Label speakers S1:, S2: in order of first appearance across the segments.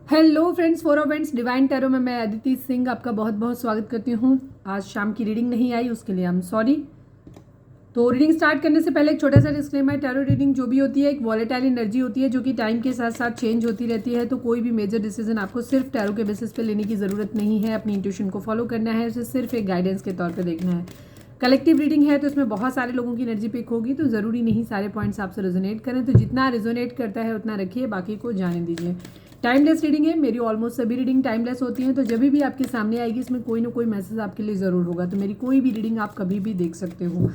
S1: Hello friends, for friends divine tarot में मैं अदिति सिंह आपका बहुत बहुत स्वागत करती हूँ। आज शाम की रीडिंग नहीं आई, उसके लिए आई एम सॉरी। तो रीडिंग स्टार्ट करने से पहले एक छोटा सा डिस्क्लेमर। टैरो रीडिंग जो भी होती है एक वॉलेटाइल एनर्जी होती है जो कि टाइम के साथ साथ चेंज होती रहती है। तो कोई भी मेजर डिसीजन आपको सिर्फ टैरो के बेसिस पे लेने की ज़रूरत नहीं है। अपनी इंट्यूशन को फॉलो करना है, उसे सिर्फ एक गाइडेंस के तौर पर देखना है। कलेक्टिव रीडिंग है तो इसमें बहुत सारे लोगों की एनर्जी पिक होगी, तो ज़रूरी नहीं सारे पॉइंट्स आपसे रेजोनेट करें। तो जितना रेजोनेट करता है उतना रखिए, बाकी को जाने दीजिए। टाइमलेस रीडिंग है, मेरी ऑलमोस्ट सभी रीडिंग टाइमलेस होती हैं। तो जब भी आपके सामने आएगी इसमें कोई ना कोई मैसेज आपके लिए ज़रूर होगा। तो मेरी कोई भी रीडिंग आप कभी भी देख सकते हो।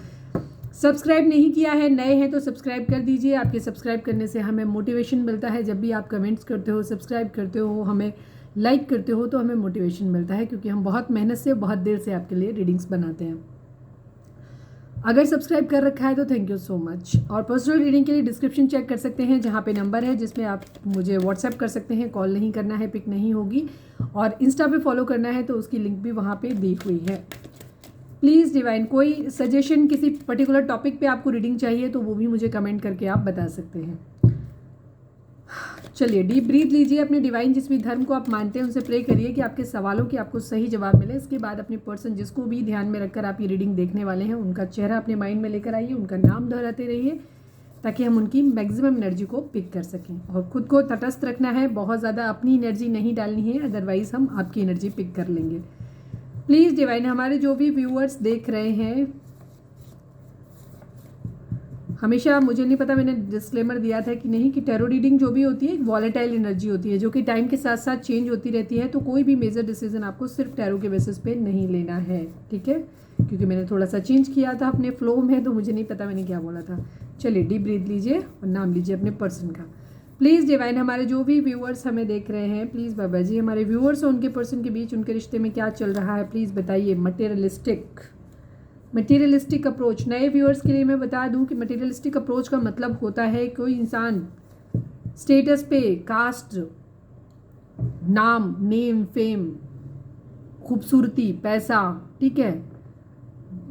S1: सब्सक्राइब नहीं किया है, नए हैं तो सब्सक्राइब कर दीजिए। आपके सब्सक्राइब करने से हमें मोटिवेशन मिलता है। जब भी आप कमेंट्स करते हो, सब्सक्राइब करते हो, हमें लाइक करते हो, तो हमें मोटिवेशन मिलता है, क्योंकि हम बहुत मेहनत से बहुत देर से आपके लिए रीडिंग्स बनाते हैं। अगर सब्सक्राइब कर रखा है तो थैंक यू सो मच। और पर्सनल रीडिंग के लिए डिस्क्रिप्शन चेक कर सकते हैं, जहाँ पे नंबर है जिसमें आप मुझे व्हाट्सएप कर सकते हैं। कॉल नहीं करना है, पिक नहीं होगी। और इंस्टा पे फॉलो करना है तो उसकी लिंक भी वहाँ पे दी हुई है। प्लीज़ डिवाइन, कोई सजेशन किसी पर्टिकुलर टॉपिक पे आपको रीडिंग चाहिए तो वो भी मुझे कमेंट करके आप बता सकते हैं। चलिए डीप ब्रीथ लीजिए। अपने डिवाइन जिस भी धर्म को आप मानते हैं उनसे प्रे करिए कि आपके सवालों की आपको सही जवाब मिले। इसके बाद अपने पर्सन जिसको भी ध्यान में रखकर आप ये रीडिंग देखने वाले हैं उनका चेहरा अपने माइंड में लेकर आइए, उनका नाम दोहराते रहिए, ताकि हम उनकी मैक्सिमम एनर्जी को पिक कर सकें। और खुद को तटस्थ रखना है, बहुत ज़्यादा अपनी एनर्जी नहीं डालनी है, अदरवाइज हम आपकी एनर्जी पिक कर लेंगे। प्लीज़ डिवाइन, हमारे जो भी व्यूअर्स देख रहे हैं, हमेशा मुझे नहीं पता मैंने डिस्क्लेमर दिया था कि नहीं, कि टैरो रीडिंग जो भी होती है एक वॉलेटाइल एनर्जी होती है जो कि टाइम के साथ साथ चेंज होती रहती है। तो कोई भी मेजर डिसीजन आपको सिर्फ टैरो के बेसिस पे नहीं लेना है, ठीक है? क्योंकि मैंने थोड़ा सा चेंज किया था अपने फ्लो में, तो मुझे नहीं पता मैंने क्या बोला था। चलिए डीप ब्रीथ लीजिए और नाम लीजिए अपने पर्सन का। प्लीज़ डिवाइन, हमारे जो भी व्यूअर्स हमें देख रहे हैं, प्लीज़ बाबा जी, हमारे व्यूअर्स और उनके पर्सन के बीच उनके रिश्ते में क्या चल रहा है प्लीज़ बताइए। मटेरियलिस्टिक अप्रोच, नए व्यूअर्स के लिए मैं बता दूं कि मटेरियलिस्टिक अप्रोच का मतलब होता है कोई इंसान स्टेटस पे, कास्ट, नाम, नेम, फेम, खूबसूरती, पैसा, ठीक है,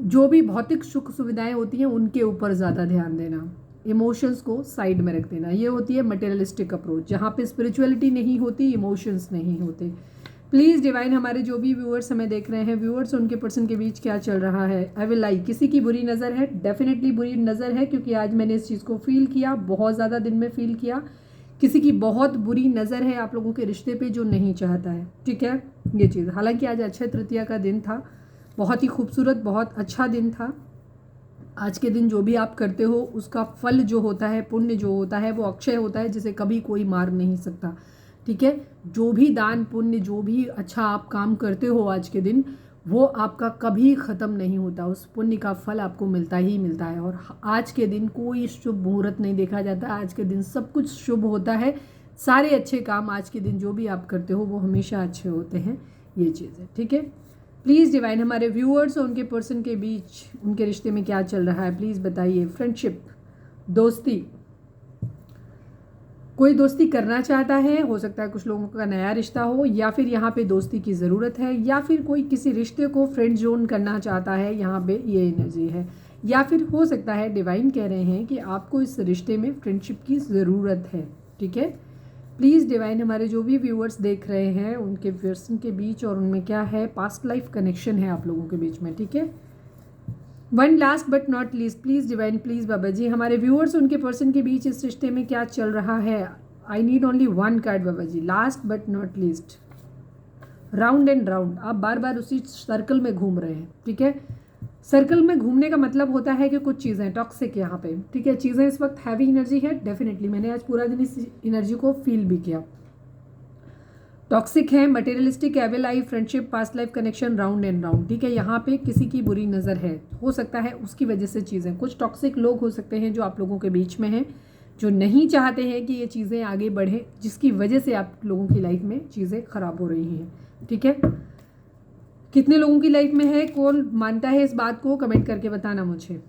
S1: जो भी भौतिक सुख सुविधाएं होती हैं उनके ऊपर ज़्यादा ध्यान देना, इमोशंस को साइड में रख देना, ये होती है मटेरियलिस्टिक अप्रोच, जहाँ पे स्पिरिचुअलिटी नहीं होती, इमोशंस नहीं होते। प्लीज़ डिवाइन, हमारे जो भी व्यूअर्स हमें देख रहे हैं, व्यूअर्स उनके पर्सन के बीच क्या चल रहा है। आई विल लाइक, किसी की बुरी नज़र है, डेफिनेटली बुरी नज़र है, क्योंकि आज मैंने इस चीज़ को फील किया, बहुत ज़्यादा दिन में फील किया। किसी की बहुत बुरी नज़र है आप लोगों के रिश्ते पे जो नहीं चाहता है, ठीक है, ये चीज़। हालांकि आज अक्षय तृतीया का दिन था, बहुत ही खूबसूरत, बहुत अच्छा दिन था। आज के दिन जो भी आप करते हो उसका फल जो होता है, पुण्य जो होता है, वो अक्षय होता है, जिसे कभी कोई मार नहीं सकता, ठीक है? जो भी दान पुण्य, जो भी अच्छा आप काम करते हो आज के दिन, वो आपका कभी ख़त्म नहीं होता, उस पुण्य का फल आपको मिलता ही मिलता है। और आज के दिन कोई शुभ मुहूर्त नहीं देखा जाता, आज के दिन सब कुछ शुभ होता है। सारे अच्छे काम आज के दिन जो भी आप करते हो वो हमेशा अच्छे होते हैं, ये चीज़ है, ठीक है? प्लीज़ डिवाइन, हमारे व्यूअर्स और उनके पर्सन के बीच उनके रिश्ते में क्या चल रहा है प्लीज़ बताइए। फ्रेंडशिप, दोस्ती, कोई दोस्ती करना चाहता है, हो सकता है कुछ लोगों का नया रिश्ता हो, या फिर यहाँ पे दोस्ती की ज़रूरत है, या फिर कोई किसी रिश्ते को फ्रेंड जोन करना चाहता है, यहाँ पे ये एनर्जी है। या फिर हो सकता है डिवाइन कह रहे हैं कि आपको इस रिश्ते में फ्रेंडशिप की ज़रूरत है, ठीक है? प्लीज़ डिवाइन, हमारे जो भी व्यूअर्स देख रहे हैं उनके पर्सन के बीच और उनमें क्या है, पास्ट लाइफ कनेक्शन है आप लोगों के बीच में, ठीक है? One last but not least, please divine, please बाबा जी, हमारे व्यूअर्स उनके पर्सन के बीच इस रिश्ते में क्या चल रहा है। I need only one card बाबा जी, last but not least. Round and round, आप बार बार उसी सर्कल में घूम रहे हैं, ठीक है? सर्कल में घूमने का मतलब होता है कि कुछ चीज़ें टॉक्सिक है यहाँ पे, ठीक है? चीज़ें इस वक्त हैवी एनर्जी है, डेफिनेटली मैंने आज पूरा दिन इस एनर्जी को फील भी किया। टॉक्सिक है, materialistic, evil eye, friendship, past life connection, round and round, ठीक है? यहाँ पे किसी की बुरी नज़र है, हो सकता है उसकी वजह से चीज़ें, कुछ टॉक्सिक लोग हो सकते हैं जो आप लोगों के बीच में हैं, जो नहीं चाहते हैं कि ये चीज़ें आगे बढ़े, जिसकी वजह से आप लोगों की लाइफ में चीज़ें खराब हो रही हैं, ठीक है? कितने लोगों की लाइफ में है, कौन मानता है इस बात को, कमेंट करके बताना मुझे।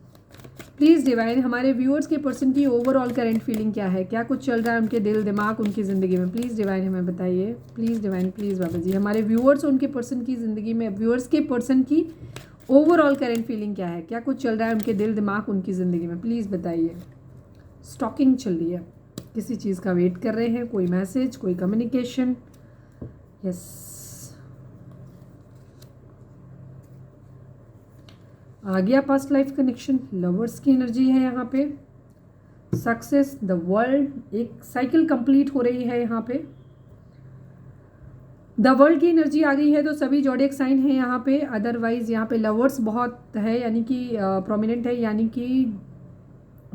S1: प्लीज़ डिवाइन, हमारे व्यूअर्स के पर्सन की ओवरऑल करंट फीलिंग क्या है, क्या कुछ चल रहा है उनके दिल दिमाग उनकी ज़िंदगी में, प्लीज़ डिवाइन हमें बताइए। प्लीज़ डिवाइन, प्लीज़ बाबा जी, हमारे व्यूअर्स उनके पर्सन की ज़िंदगी में, व्यूअर्स के पर्सन की ओवरऑल करंट फीलिंग क्या है, क्या कुछ चल रहा है उनके दिल दिमाग उनकी ज़िंदगी में, प्लीज़ बताइए। स्टॉकिंग चल रही है, किसी चीज़ का वेट कर रहे हैं, कोई मैसेज, कोई कम्युनिकेशन, यस, आ गया पास्ट लाइफ कनेक्शन। लवर्स की एनर्जी है यहाँ पे, सक्सेस, द वर्ल्ड, एक साइकिल कंप्लीट हो रही है यहाँ पे। द वर्ल्ड की एनर्जी आ गई है तो सभी जोडिएक साइन है यहाँ पे। अदरवाइज यहाँ पे लवर्स बहुत है, यानी कि प्रोमिनेंट है, यानी कि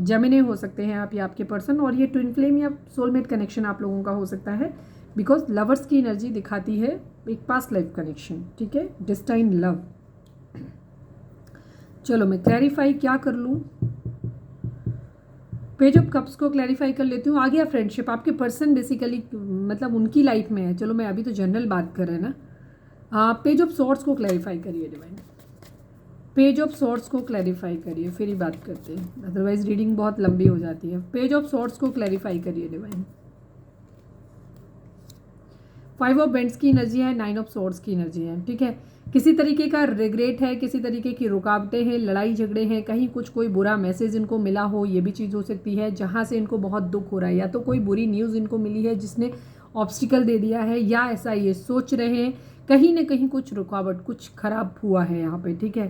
S1: जमिने हो सकते हैं आप या आपके पर्सन, और ये ट्विन फ्लेम या सोलमेट कनेक्शन आप लोगों का हो सकता है, बिकॉज लवर्स की एनर्जी दिखाती है एक पास्ट लाइफ कनेक्शन, ठीक है, डेस्टाइन लव। चलो मैं क्लैरिफाई क्या कर लूँ, पेज ऑफ कप्स को क्लैरिफाई कर लेती हूँ। आ गया फ्रेंडशिप, आपके पर्सन बेसिकली मतलब उनकी लाइफ में है। चलो मैं अभी तो जनरल बात कर रहे हैं ना। पेज ऑफ सॉर्ड्स को क्लैरिफाई करिए डिवाइन, पेज ऑफ सॉर्ड्स को क्लैरिफाई करिए, फिर ही बात करते हैं, अदरवाइज रीडिंग बहुत लंबी हो जाती है। पेज ऑफ सॉर्ड्स को क्लैरिफाई करिए डिवाइन। 5 ऑफ बेंड्स की एनर्जी है, 9 ऑफ सॉर्ड्स की एनर्जी है, ठीक है। किसी तरीके का रिग्रेट है, किसी तरीके की रुकावटें हैं, लड़ाई झगड़े हैं, कहीं कुछ कोई बुरा मैसेज इनको मिला हो, ये भी चीज़ हो सकती है, जहाँ से इनको बहुत दुख हो रहा है, या तो कोई बुरी न्यूज़ इनको मिली है जिसने ऑब्स्टिकल दे दिया है, या ऐसा ये सोच रहे हैं कहीं ना कहीं कुछ रुकावट, कुछ खराब हुआ है यहाँ पे, ठीक है,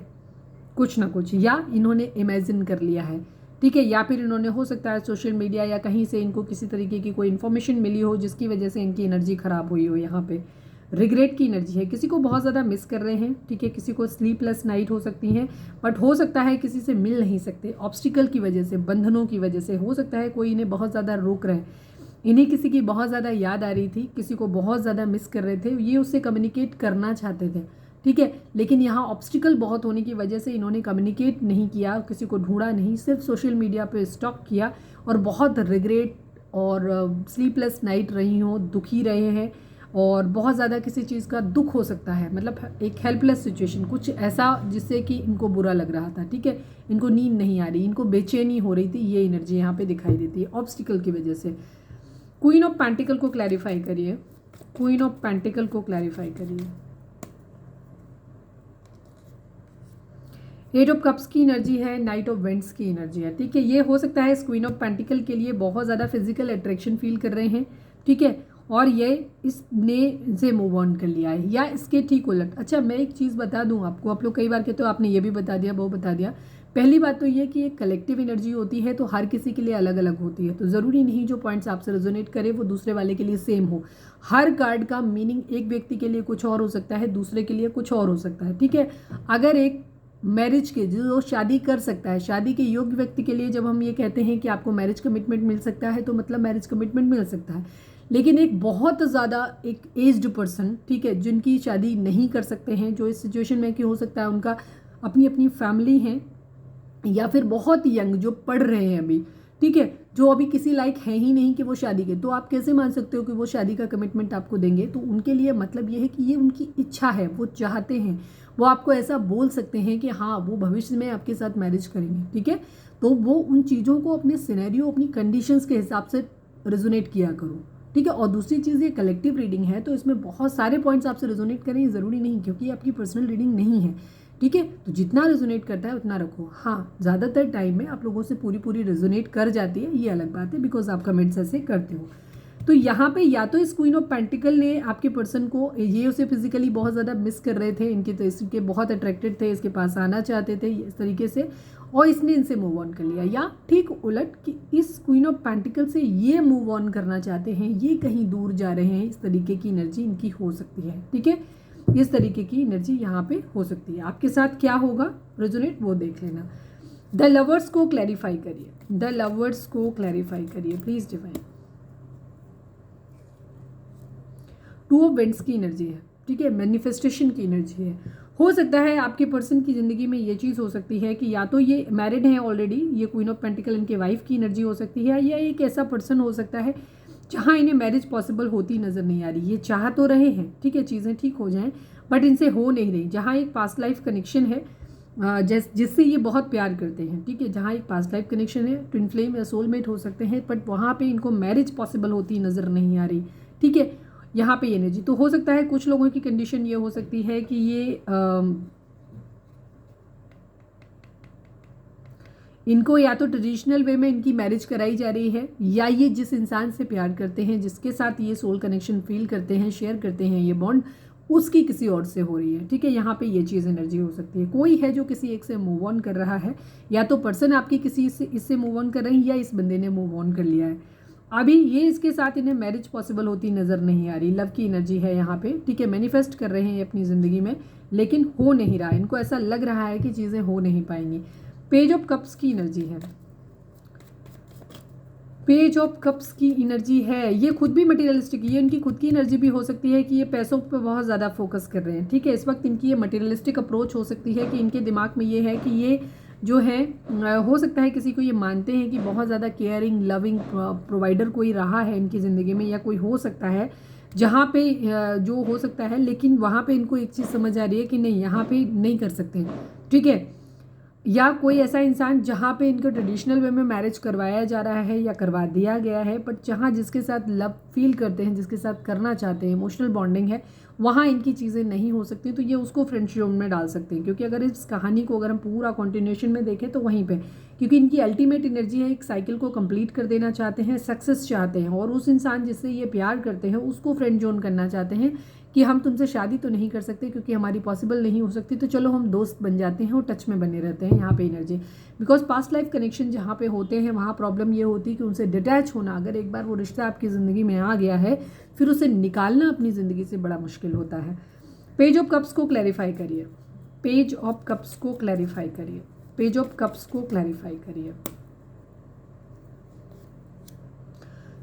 S1: कुछ ना कुछ, या इन्होंने इमेजिन कर लिया है, ठीक है, या फिर इन्होंने हो सकता है सोशल मीडिया या कहीं से इनको किसी तरीके की कोई इन्फॉर्मेशन मिली हो जिसकी वजह से इनकी एनर्जी खराब हुई हो। यहाँ पे रिग्रेट की एनर्जी है, किसी को बहुत ज़्यादा मिस कर रहे हैं, ठीक है, किसी को स्लीपलेस नाइट हो सकती हैं, बट हो सकता है किसी से मिल नहीं सकते ऑब्स्टिकल की वजह से, बंधनों की वजह से, हो सकता है कोई इन्हें बहुत ज़्यादा रोक रहे हैं, इन्हें किसी की बहुत ज़्यादा याद आ रही थी, किसी को बहुत ज़्यादा मिस कर रहे थे, ये उससे कम्युनिकेट करना चाहते थे, ठीक है, लेकिन यहाँ ऑब्स्टिकल बहुत होने की वजह से इन्होंने कम्युनिकेट नहीं किया, किसी को ढूंढा नहीं, सिर्फ सोशल मीडिया पे स्टॉक किया, और बहुत रिग्रेट और स्लीपलेस नाइट रही हो, दुखी रहे हैं, और बहुत ज़्यादा किसी चीज़ का दुख हो सकता है, मतलब एक हेल्पलेस सिचुएशन, कुछ ऐसा जिससे कि इनको बुरा लग रहा था, ठीक है, इनको नींद नहीं आ रही, इनको बेचैनी हो रही थी, ये एनर्जी यहाँ पे दिखाई देती है ऑब्स्टिकल की वजह से। क्वीन ऑफ पेंटिकल को क्लैरिफाई करिए, क्वीन ऑफ पेंटिकल को क्लैरिफाई करिए। 8 ऑफ कप्स की एनर्जी है, नाइट ऑफ वेंट्स की एनर्जी है, ठीक है, ये हो सकता है इस क्वीन ऑफ पेंटिकल के लिए बहुत ज़्यादा फिजिकल अट्रैक्शन फील कर रहे हैं, ठीक है, और ये इसने से मूव ऑन कर लिया है, या इसके ठीक उलट। अच्छा मैं एक चीज़ बता दूं आपको, आप लोग कई बार कहते हो आपने ये भी बता दिया वो बता दिया। पहली बात तो ये कि एक कलेक्टिव एनर्जी होती है तो हर किसी के लिए अलग अलग होती है, तो ज़रूरी नहीं जो पॉइंट्स आपसे रेजोनेट करे वो दूसरे वाले के लिए सेम हो। हर कार्ड का मीनिंग एक व्यक्ति के लिए कुछ और हो सकता है, दूसरे के लिए कुछ और हो सकता है, ठीक है। अगर एक मैरिज के जो शादी कर सकता है, शादी के योग्य व्यक्ति के लिए जब हम ये कहते हैं कि आपको मैरिज कमिटमेंट मिल सकता है, तो मतलब मैरिज कमिटमेंट मिल सकता है। लेकिन एक बहुत ज़्यादा एक एज्ड पर्सन, ठीक है, जिनकी शादी नहीं कर सकते हैं, जो इस सिचुएशन में कि हो सकता है उनका अपनी अपनी फैमिली है, या फिर बहुत यंग जो पढ़ रहे हैं अभी, ठीक है, जो अभी किसी लायक है ही नहीं कि वो शादी के, तो आप कैसे मान सकते हो कि वो शादी का कमिटमेंट आपको देंगे। तो उनके लिए मतलब ये है कि ये उनकी इच्छा है, वो चाहते हैं, वो आपको ऐसा बोल सकते हैं कि हाँ वो भविष्य में आपके साथ मैरिज करेंगे, ठीक है। तो वो उन चीज़ों को अपने सिनेरियो, अपनी कंडीशंस के हिसाब से रेजोनेट किया करो, ठीक है। और दूसरी चीज़ ये कलेक्टिव रीडिंग है, तो इसमें बहुत सारे पॉइंट्स आपसे रेजोनेट करें ज़रूरी नहीं, क्योंकि आपकी पर्सनल रीडिंग नहीं है, ठीक है। तो जितना रेजोनेट करता है उतना रखो। हाँ ज़्यादातर टाइम में आप लोगों से पूरी रेजोनेट कर जाती है, ये अलग बात है, बिकॉज आप कमेंट्स ऐसे करते हो। तो यहाँ पे या तो इस क्वीन ऑफ पेंटिकल ने आपके पर्सन को, ये उसे फिजिकली बहुत ज़्यादा मिस कर रहे थे, इनके तो इसके बहुत अट्रैक्टेड थे, इसके पास आना चाहते थे इस तरीके से, और इसने इनसे मूव ऑन कर लिया, या ठीक उलट कि इस क्वीन ऑफ पेंटिकल से ये मूव ऑन करना चाहते हैं, ये कहीं दूर जा रहे हैं, इस तरीके की एनर्जी इनकी हो सकती है, ठीक है। इस तरीके की एनर्जी यहाँ पे हो सकती है। आपके साथ क्या होगा रेजोनेट वो देख लेना। द लवर्स को क्लैरिफाई करिए, द लवर्स को क्लैरिफाई करिए प्लीज डिवाइन। 2 ऑफ वेंट्स की एनर्जी है, ठीक है, मैनिफेस्टेशन की एनर्जी है। हो सकता है आपके पर्सन की ज़िंदगी में ये चीज़ हो सकती है कि या तो ये मैरिड हैं ऑलरेडी, ये क्वीन ऑफ पेंटिकल इनके वाइफ की एनर्जी हो सकती है, या एक ऐसा पर्सन हो सकता है जहाँ इन्हें मैरिज पॉसिबल होती नज़र नहीं आ रही। ये चाह तो रहे हैं, ठीक है, चीज़ें ठीक हो जाएं, बट इनसे हो नहीं रही। जहाँ एक पास्ट लाइफ कनेक्शन है जिससे ये बहुत प्यार करते हैं, ठीक है, जहाँ एक पास्ट लाइफ कनेक्शन है, ट्विन फ्लेम या सोलमेट हो सकते हैं, बट वहाँ पे इनको मैरिज पॉसिबल होती नज़र नहीं आ रही, ठीक है। यहाँ पे एनर्जी तो हो सकता है कुछ लोगों की कंडीशन ये हो सकती है कि ये इनको या तो ट्रेडिशनल वे में इनकी मैरिज कराई जा रही है, या ये जिस इंसान से प्यार करते हैं, जिसके साथ ये सोल कनेक्शन फील करते हैं, शेयर करते हैं ये बॉन्ड, उसकी किसी और से हो रही है। ठीक है, यहाँ पे ये चीज़ एनर्जी हो सकती है। कोई है जो किसी एक से मूव ऑन कर रहा है, या तो पर्सन आपकी किसी से इससे मूव ऑन कर रही है, या इस बंदे ने मूव ऑन कर लिया है। अभी ये इसके साथ इन्हें मैरिज पॉसिबल होती नज़र नहीं आ रही। लव की एनर्जी है यहाँ पे। ठीक है, मैनिफेस्ट कर रहे हैं ये अपनी ज़िंदगी में, लेकिन हो नहीं रहा। इनको ऐसा लग रहा है कि चीज़ें हो नहीं पाएंगी। पेज ऑफ कप्स की एनर्जी है। पेज ऑफ कप्स की एनर्जी है, ये खुद भी मटेरियलिस्टिक, ये इनकी खुद की एनर्जी भी हो सकती है कि ये पैसों पे बहुत ज़्यादा फोकस कर रहे हैं। ठीक है, इस वक्त इनकी ये मटेरियलिस्टिक अप्रोच हो सकती है कि इनके दिमाग में ये है कि ये जो है, हो सकता है किसी को ये मानते हैं कि बहुत ज़्यादा केयरिंग लविंग प्रोवाइडर कोई रहा है इनकी ज़िंदगी में, या कोई हो सकता है जहाँ पे जो हो सकता है, लेकिन वहाँ पे इनको एक चीज़ समझ आ रही है कि नहीं, यहाँ पे नहीं कर सकते। ठीक है, या कोई ऐसा इंसान जहाँ पे इनको ट्रेडिशनल वे में मैरिज करवाया जा रहा है या करवा दिया गया है, बट जहाँ जिसके साथ लव फील करते हैं, जिसके साथ करना चाहते हैं, इमोशनल बॉन्डिंग है, वहाँ इनकी चीज़ें नहीं हो सकती, तो ये उसको फ्रेंडशिप जोन में डाल सकते हैं। क्योंकि अगर इस कहानी को अगर हम पूरा कॉन्टिन्यूशन में देखें तो वहीं पे, क्योंकि इनकी अल्टीमेट एनर्जी है, एक साइकिल को कंप्लीट कर देना चाहते हैं, सक्सेस चाहते हैं, और उस इंसान जिससे ये प्यार करते हैं उसको फ्रेंड जोन करना चाहते हैं कि हम तुमसे शादी तो नहीं कर सकते क्योंकि हमारी पॉसिबल नहीं हो सकती, तो चलो हम दोस्त बन जाते हैं और टच में बने रहते हैं। यहाँ पे energy, because past life connection जहाँ पे होते हैं वहाँ प्रॉब्लम ये होती है कि उनसे डिटैच होना, अगर एक बार वो रिश्ता आपकी ज़िंदगी में आ गया है, फिर उसे निकालना अपनी ज़िंदगी से बड़ा मुश्किल होता है। पेज ऑफ कप्स को क्लैरिफाई करिए। पेज ऑफ कप्स को क्लैरिफाई करिए। पेज ऑफ कप्स को क्लैरिफाई करिए।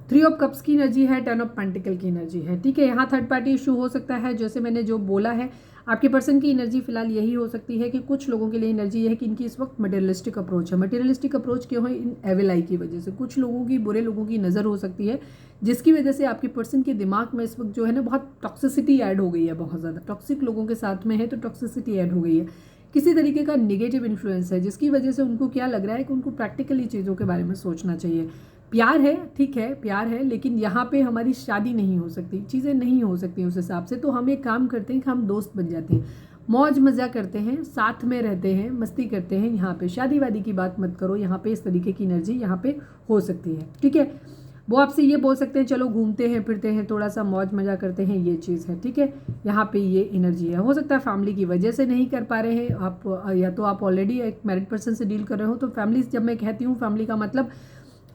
S1: 3 ऑफ कप्स की एनर्जी है, 10 ऑफ पेंटिकल की एनर्जी है। ठीक है, यहाँ थर्ड पार्टी इशू हो सकता है। जैसे मैंने जो बोला है, आपके पर्सन की एनर्जी फिलहाल यही हो सकती है कि कुछ लोगों के लिए एनर्जी ये है कि इनकी इस वक्त मटेरियलिस्टिक अप्रोच है। मटेरियलिस्टिक अप्रोच क्यों है? इन एविल आई की वजह से। कुछ लोगों की, बुरे लोगों की नज़र हो सकती है, जिसकी वजह से आपके पर्सन के दिमाग में इस वक्त जो है ना, बहुत टॉक्सिसिटी ऐड हो गई है, बहुत ज़्यादा टॉक्सिक लोगों के साथ में है तो टॉक्सिसिटी ऐड हो गई है, किसी तरीके का निगेटिव इन्फ्लुएंस है, जिसकी वजह से उनको क्या लग रहा है कि उनको प्रैक्टिकली चीज़ों के बारे में सोचना चाहिए। प्यार है, ठीक है, प्यार है, लेकिन यहाँ पे हमारी शादी नहीं हो सकती, चीज़ें नहीं हो सकती उस हिसाब से, तो हम एक काम करते हैं कि हम दोस्त बन जाते हैं, मौज मज़ा करते हैं, साथ में रहते हैं, मस्ती करते हैं। यहाँ पे शादी वादी की बात मत करो। यहाँ पे इस तरीके की एनर्जी यहाँ पे हो सकती है। ठीक है, वो आपसे ये बोल सकते हैं चलो घूमते हैं फिरते हैं, थोड़ा सा मौज मज़ा करते हैं, ये चीज़ है। ठीक है, यहाँ पे ये एनर्जी है। हो सकता है फैमिली की वजह से नहीं कर पा रहे हैं आप, या तो आप ऑलरेडी एक मैरिड पर्सन से डील कर रहे हो। तो फैमिली, जब मैं कहती हूँ फैमिली का मतलब,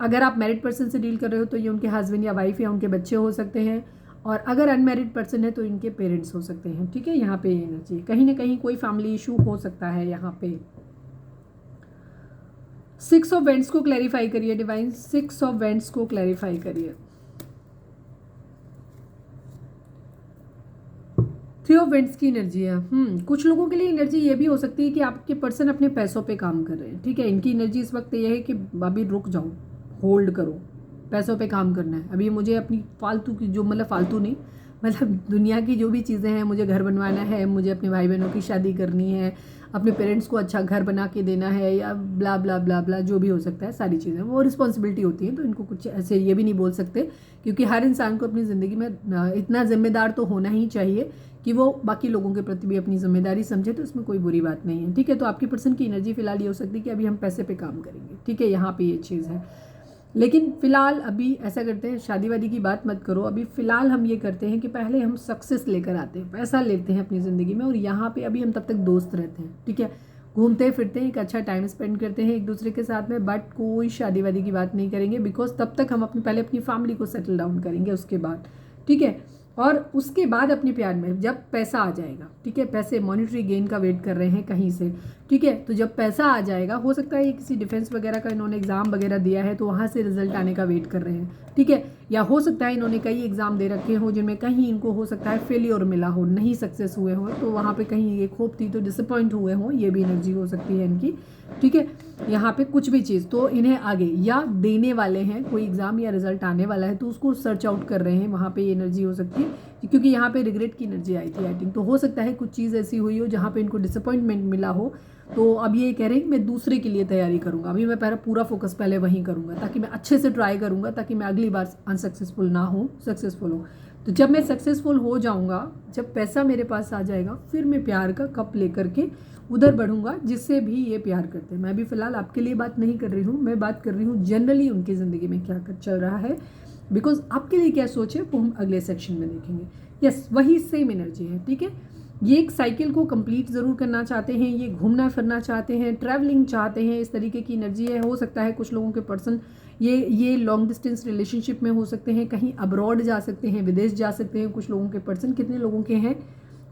S1: अगर आप मैरिड पर्सन से डील कर रहे हो तो ये उनके हस्बैंड या वाइफ या उनके बच्चे हो सकते हैं, और अगर अनमैरिड पर्सन है तो इनके पेरेंट्स हो सकते हैं। ठीक है, यहाँ पे एनर्जी कहीं ना कहीं कोई फैमिली इशू हो सकता है यहाँ पे। 6 ऑफ वेंट्स को क्लैरिफाई करिए डिवाइन। 6 ऑफ वेंट्स को क्लैरिफाई करिए। 3 ऑफ वेंट्स की एनर्जी है। कुछ लोगों के लिए एनर्जी ये भी हो सकती है कि आपके पर्सन अपने पैसों पे काम कर रहे हैं। ठीक है, इनकी एनर्जी इस वक्त ये है कि अभी रुक जाओ, होल्ड करो, पैसों पे काम करना है अभी मुझे। अपनी फालतू की जो, मतलब फालतू नहीं, मतलब दुनिया की जो भी चीज़ें हैं, मुझे घर बनवाना है, मुझे अपने भाई बहनों की शादी करनी है, अपने पेरेंट्स को अच्छा घर बना के देना है, या ब्ला ब्ला ब्ला ब्ला जो भी हो सकता है, सारी चीज़ें वो रिस्पॉन्सिबिलिटी होती है। तो इनको कुछ ऐसे ये भी नहीं बोल सकते, क्योंकि हर इंसान को अपनी ज़िंदगी में इतना जिम्मेदार तो होना ही चाहिए कि वो बाकी लोगों के प्रति भी अपनी जिम्मेदारी समझे, तो इसमें कोई बुरी बात नहीं है। ठीक है, तो आपकी पर्सन की एनर्जी फिलहाल ये हो सकती है कि अभी हम पैसे पे काम करेंगे। ठीक है, यहाँ पे ये चीज़ है, लेकिन फ़िलहाल अभी ऐसा करते हैं, शादी वादी की बात मत करो। अभी फ़िलहाल हम ये करते हैं कि पहले हम सक्सेस लेकर आते हैं, पैसा लेते हैं अपनी ज़िंदगी में, और यहाँ पे अभी हम तब तक दोस्त रहते हैं। ठीक है, घूमते फिरते हैं, एक अच्छा टाइम स्पेंड करते हैं एक दूसरे के साथ में, बट कोई शादी वादी की बात नहीं करेंगे, बिकॉज तब तक हम पहले अपनी फैमिली को सेटल डाउन करेंगे उसके बाद। ठीक है, और उसके बाद अपने प्यार में जब पैसा आ जाएगा, ठीक है, पैसे मॉनिटरी गेन का वेट कर रहे हैं कहीं से। ठीक है, तो जब पैसा आ जाएगा, हो सकता है ये किसी डिफेंस वगैरह का इन्होंने एग्ज़ाम वगैरह दिया है तो वहाँ से रिजल्ट आने का वेट कर रहे हैं। ठीक है, या हो सकता है इन्होंने कई एग्ज़ाम दे रखे हों जिनमें कहीं इनको हो सकता है फेलियर मिला हो, नहीं सक्सेस हुए हो, तो वहाँ पे कहीं एक होप थी तो डिसअपॉइंट हुए हों, ये भी एनर्जी हो सकती है इनकी। ठीक है, यहाँ पे कुछ भी चीज़ तो इन्हें आगे या देने वाले हैं, कोई एग्ज़ाम या रिजल्ट आने वाला है तो उसको सर्च आउट कर रहे हैं, वहाँ पे ये एनर्जी हो सकती है, क्योंकि यहाँ पे रिग्रेट की एनर्जी आई थी आई थिंक। तो हो सकता है कुछ चीज़ ऐसी हुई हो जहाँ पे इनको डिसअपॉइंटमेंट मिला हो, तो अब ये कह रहे हैं कि मैं दूसरे के लिए तैयारी करूँगा, अभी मैं पूरा फोकस पहले वहीं करूँगा, ताकि मैं अच्छे से ट्राई करूँगा, ताकि मैं अगली बार अनसक्सेसफुल ना हो, सक्सेसफुल हो। तो जब मैं सक्सेसफुल हो जाऊंगा, जब पैसा मेरे पास आ जाएगा, फिर मैं प्यार का कप लेकर के उधर बढ़ूंगा जिससे भी ये प्यार करते हैं। मैं भी फिलहाल आपके लिए बात नहीं कर रही हूँ, मैं बात कर रही हूँ जनरली उनकी ज़िंदगी में क्या चल रहा है, बिकॉज आपके लिए क्या सोच है वो हम अगले सेक्शन में देखेंगे। यस, वही सेम एनर्जी है, ठीक है। ये एक साइकिल को कंप्लीट ज़रूर करना चाहते हैं, ये घूमना फिरना चाहते हैं, ट्रैवलिंग चाहते हैं, इस तरीके की एनर्जी है। हो सकता है कुछ लोगों के पर्सन ये लॉन्ग डिस्टेंस रिलेशनशिप में हो सकते हैं, कहीं अब्रॉड जा सकते हैं, विदेश जा सकते हैं कुछ लोगों के पर्सन। कितने लोगों के हैं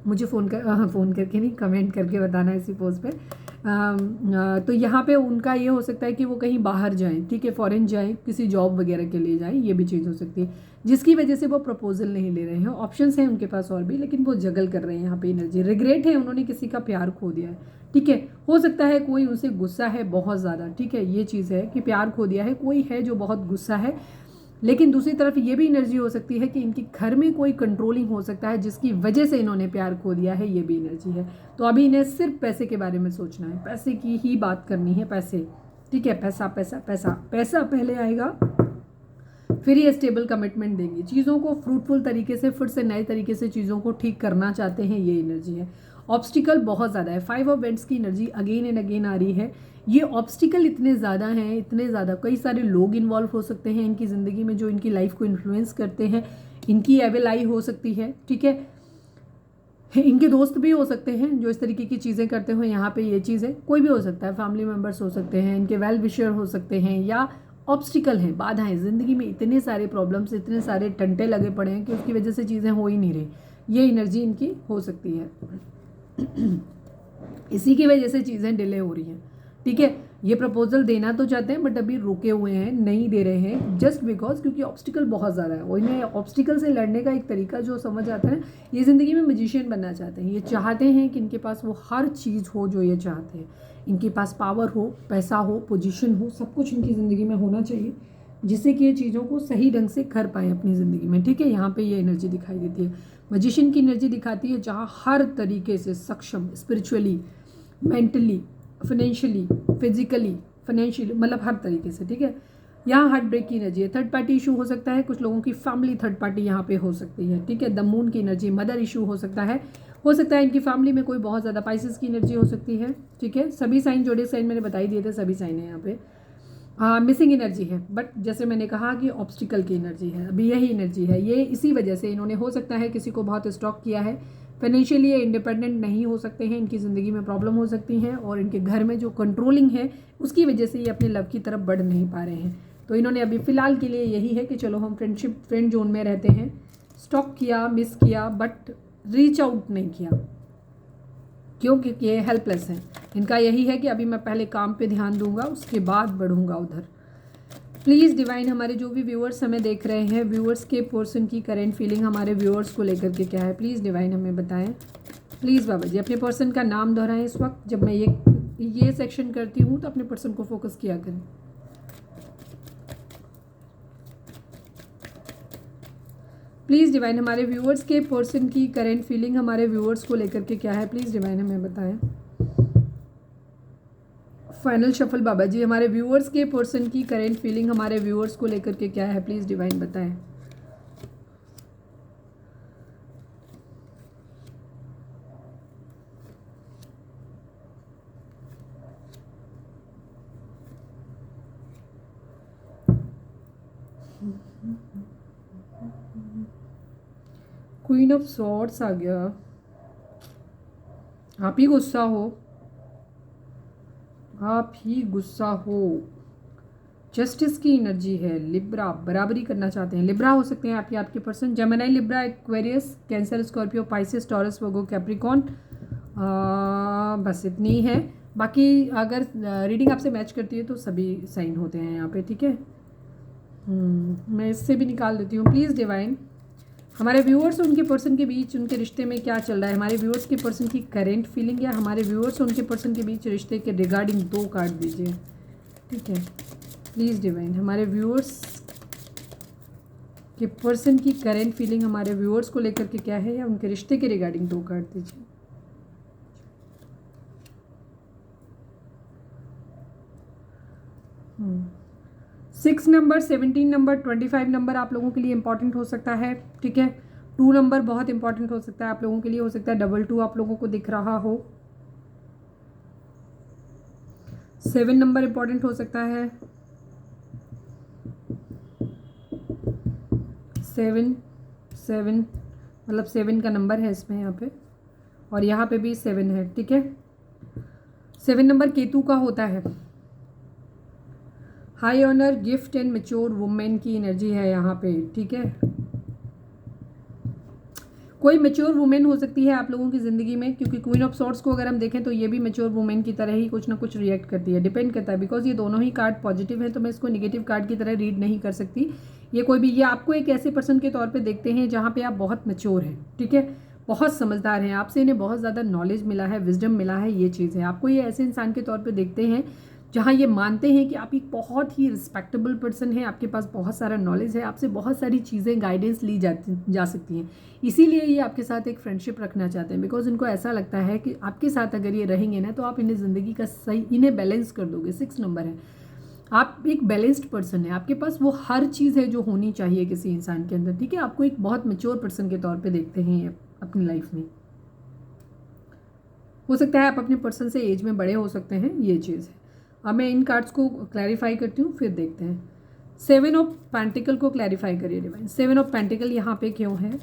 S1: मुझे फ़ोन करके नहीं, कमेंट करके बताना इसी पोस्ट पे। तो यहाँ पे उनका ये हो सकता है कि वो कहीं बाहर जाएं, ठीक है, फॉरेन जाएं, किसी जॉब वगैरह के लिए जाएं, ये भी चीज़ हो सकती है, जिसकी वजह से वो प्रपोजल नहीं ले रहे हैं। ऑप्शंस हैं उनके पास और भी, लेकिन वो जगल कर रहे हैं। यहाँ पे एनर्जी रिग्रेट है, उन्होंने किसी का प्यार खो दिया है, ठीक है। हो सकता है कोई उनसे गुस्सा है बहुत ज़्यादा, ठीक है, ये चीज़ है कि प्यार खो दिया है, कोई है जो बहुत गुस्सा है। लेकिन दूसरी तरफ ये भी एनर्जी हो सकती है कि इनके घर में कोई कंट्रोलिंग हो सकता है जिसकी वजह से इन्होंने प्यार खो दिया है, ये भी एनर्जी है। तो अभी इन्हें सिर्फ पैसे के बारे में सोचना है, पैसे की ही बात करनी है, पैसे, ठीक है, पैसा पैसा पैसा पैसा पहले आएगा, फिर ये स्टेबल कमिटमेंट देंगे, चीज़ों को फ्रूटफुल तरीके से, फिर से नए तरीके से चीज़ों को ठीक करना चाहते हैं, ये एनर्जी है। ऑब्स्टिकल बहुत ज़्यादा है, 5 ऑफ वेंट्स की एनर्जी अगेन एंड अगेन आ रही है। ये ऑब्स्टिकल इतने ज़्यादा हैं, इतने ज़्यादा, कई सारे लोग इन्वॉल्व हो सकते हैं इनकी ज़िंदगी में जो इनकी लाइफ को इन्फ्लुएंस करते हैं। इनकी एविल आई हो सकती है, ठीक है, इनके दोस्त भी हो सकते हैं जो इस तरीके की चीज़ें करते हो। यहाँ पे ये चीज़ है, कोई भी हो सकता है, फैमिली मेम्बर्स हो सकते हैं, इनके वेल विशर हो सकते हैं, या ऑब्स्टिकल हैं, बाधाएं, ज़िंदगी में इतने सारे प्रॉब्लम्स, इतने सारे टंटे लगे पड़े हैं कि उसकी वजह से चीज़ें हो ही नहीं रही। ये एनर्जी इनकी हो सकती है, इसी की वजह से चीज़ें डिले हो रही हैं, ठीक है। ये प्रपोजल देना तो चाहते हैं बट अभी रुके हुए हैं, नहीं दे रहे हैं, जस्ट बिकॉज क्योंकि ऑब्स्टिकल बहुत ज़्यादा है। और इन्हें ऑब्स्टिकल से लड़ने का एक तरीका जो समझ आता है, ये ज़िंदगी में मजिशियन बनना चाहते हैं। ये चाहते हैं कि इनके पास वो हर चीज़ हो जो ये चाहते हैं, इनके पास पावर हो, पैसा हो, पोजीशन हो, सब कुछ इनकी ज़िंदगी में होना चाहिए जिससे कि ये चीज़ों को सही ढंग से कर पाएँ अपनी ज़िंदगी में, ठीक है। यहाँ पे ये एनर्जी दिखाई देती है, मजिशियन की एनर्जी दिखाती है, जहाँ हर तरीके से सक्षम, spiritually, mentally, financially, physically, financially, मतलब हर तरीके से, ठीक है। यहाँ हार्ट ब्रेक की एनर्जी है, थर्ड पार्टी इशू हो सकता है, कुछ लोगों की फैमिली थर्ड पार्टी यहाँ पे हो सकती है, ठीक है। द मून की एनर्जी, मदर इशू हो सकता है इनकी फैमिली में कोई बहुत ज़्यादा, पाइसेस की एनर्जी हो सकती है, ठीक है। सभी साइन, जोड़े साइन मैंने बता ही दिए थे, सभी साइन है यहाँ पे। मिसिंग एनर्जी है, बट जैसे मैंने कहा कि ऑब्स्टिकल की एनर्जी है, अभी यही एनर्जी है। ये इसी वजह से इन्होंने, हो सकता है किसी को बहुत स्टॉक किया है, फाइनेंशियली ये इंडिपेंडेंट नहीं हो सकते हैं, इनकी ज़िंदगी में प्रॉब्लम हो सकती हैं, और इनके घर में जो कंट्रोलिंग है उसकी वजह से ये अपने लव की तरफ बढ़ नहीं पा रहे हैं। तो इन्होंने अभी फ़िलहाल के लिए यही है कि चलो हम फ्रेंड जोन में रहते हैं, स्टॉक किया, मिस किया, बट रीच आउट नहीं किया, क्योंकि ये हेल्पलेस हैं। इनका यही है कि अभी मैं पहले काम पे ध्यान दूंगा, उसके बाद बढ़ूंगा उधर। प्लीज़ डिवाइन, हमारे जो भी व्यूअर्स हमें देख रहे हैं, व्यूअर्स के पर्सन की करेंट फीलिंग हमारे व्यूअर्स को लेकर के क्या है, प्लीज़ डिवाइन हमें बताएं। प्लीज़ बाबा जी, अपने पर्सन का नाम दोहराएं इस वक्त जब मैं ये सेक्शन करती हूँ, तो अपने पर्सन को फोकस किया करें। प्लीज़ डिवाइन, हमारे व्यूअर्स के पर्सन की करेंट फीलिंग हमारे व्यूअर्स को लेकर के क्या है, प्लीज़ डिवाइन हमें बताएं। फाइनल शफल बाबा जी, हमारे व्यूअर्स के पर्सन की करेंट फीलिंग हमारे व्यूअर्स को लेकर के क्या है, प्लीज़ डिवाइन बताएं। क्वीन ऑफ सॉर्ड्स आ गया, आप ही गुस्सा हो, आप ही गुस्सा हो। जस्टिस की एनर्जी है, लिब्रा, बराबरी करना चाहते हैं। लिब्रा हो सकते हैं आपके person, Gemini, Libra, Aquarius, Cancer, Scorpio, Pisces, Taurus, Virgo, Capricorn, बस इतनी ही है। बाकी अगर रीडिंग आपसे मैच करती है तो सभी साइन होते हैं यहाँ पे, ठीक है। मैं इससे भी निकाल देती हूँ। प्लीज़ डिवाइन, हमारे व्यूअर्स और उनके पर्सन के बीच उनके रिश्ते में क्या चल रहा है, हमारे व्यूअर्स के पर्सन की करेंट फीलिंग, या हमारे व्यूअर्स और उनके पर्सन के बीच रिश्ते के रिगार्डिंग 2 कार्ड दीजिए, ठीक है। प्लीज़ डिवाइन, हमारे व्यूअर्स के पर्सन की करेंट फीलिंग हमारे व्यूअर्स को लेकर के क्या है, या उनके रिश्ते के रिगार्डिंग 2 कार्ड दीजिए। सिक्स नंबर, 17 नंबर, 25 नंबर आप लोगों के लिए इंपॉर्टेंट हो सकता है, ठीक है। 2 नंबर बहुत इंपॉर्टेंट हो सकता है आप लोगों के लिए, हो सकता है 2 आप लोगों को दिख रहा हो। 7 नंबर इंपॉर्टेंट हो सकता है। 7 मतलब 7 का नंबर है इसमें यहाँ पे, और यहाँ पे भी 7 है, ठीक है। 7 नंबर केतु का होता है। High honour, gift and mature women की एनर्जी है यहाँ पे, ठीक है। कोई मैच्योर वुमेन हो सकती है आप लोगों की ज़िंदगी में, क्योंकि क्वीन ऑफ सॉर्ड्स को अगर हम देखें तो ये भी मैच्योर वुमेन की तरह ही कुछ ना कुछ रिएक्ट करती है, डिपेंड करता है, बिकॉज ये दोनों ही कार्ड पॉजिटिव है तो मैं इसको नेगेटिव कार्ड की तरह रीड नहीं कर सकती। ये कोई भी, ये आपको एक ऐसे पर्सन के तौर पे देखते हैं जहाँ पे आप बहुत मैच्योर हैं, ठीक है, बहुत समझदार हैं, आपसे इन्हें बहुत ज़्यादा नॉलेज मिला है, विजडम मिला है, ये चीज़ है। आपको ये ऐसे इंसान के तौर पे देखते हैं जहाँ ये मानते हैं कि आप एक बहुत ही रिस्पेक्टेबल पर्सन हैं, आपके पास बहुत सारा नॉलेज है, आपसे बहुत सारी चीज़ें गाइडेंस ली जा सकती हैं, इसीलिए ये आपके साथ एक फ्रेंडशिप रखना चाहते हैं, बिकॉज इनको ऐसा लगता है कि आपके साथ अगर ये रहेंगे ना तो आप इन्हें ज़िंदगी का सही, इन्हें बैलेंस कर दोगे। 6 नंबर है, आप एक बैलेंस्ड पर्सन है, आपके पास वो हर चीज़ है जो होनी चाहिए किसी इंसान के अंदर, ठीक है। आपको एक बहुत मैच्योर पर्सन के तौर पे देखते हैं अपनी लाइफ में। हो सकता है आप अपने पर्सन से एज में बड़े हो सकते हैं, ये चीज़ है। अब मैं इन कार्ड्स को क्लैरिफाई करती हूँ, फिर देखते हैं। 7 ऑफ पेंटिकल को क्लैरिफाई करिए डिवाइन। 7 ऑफ पेंटिकल यहाँ पे क्यों है?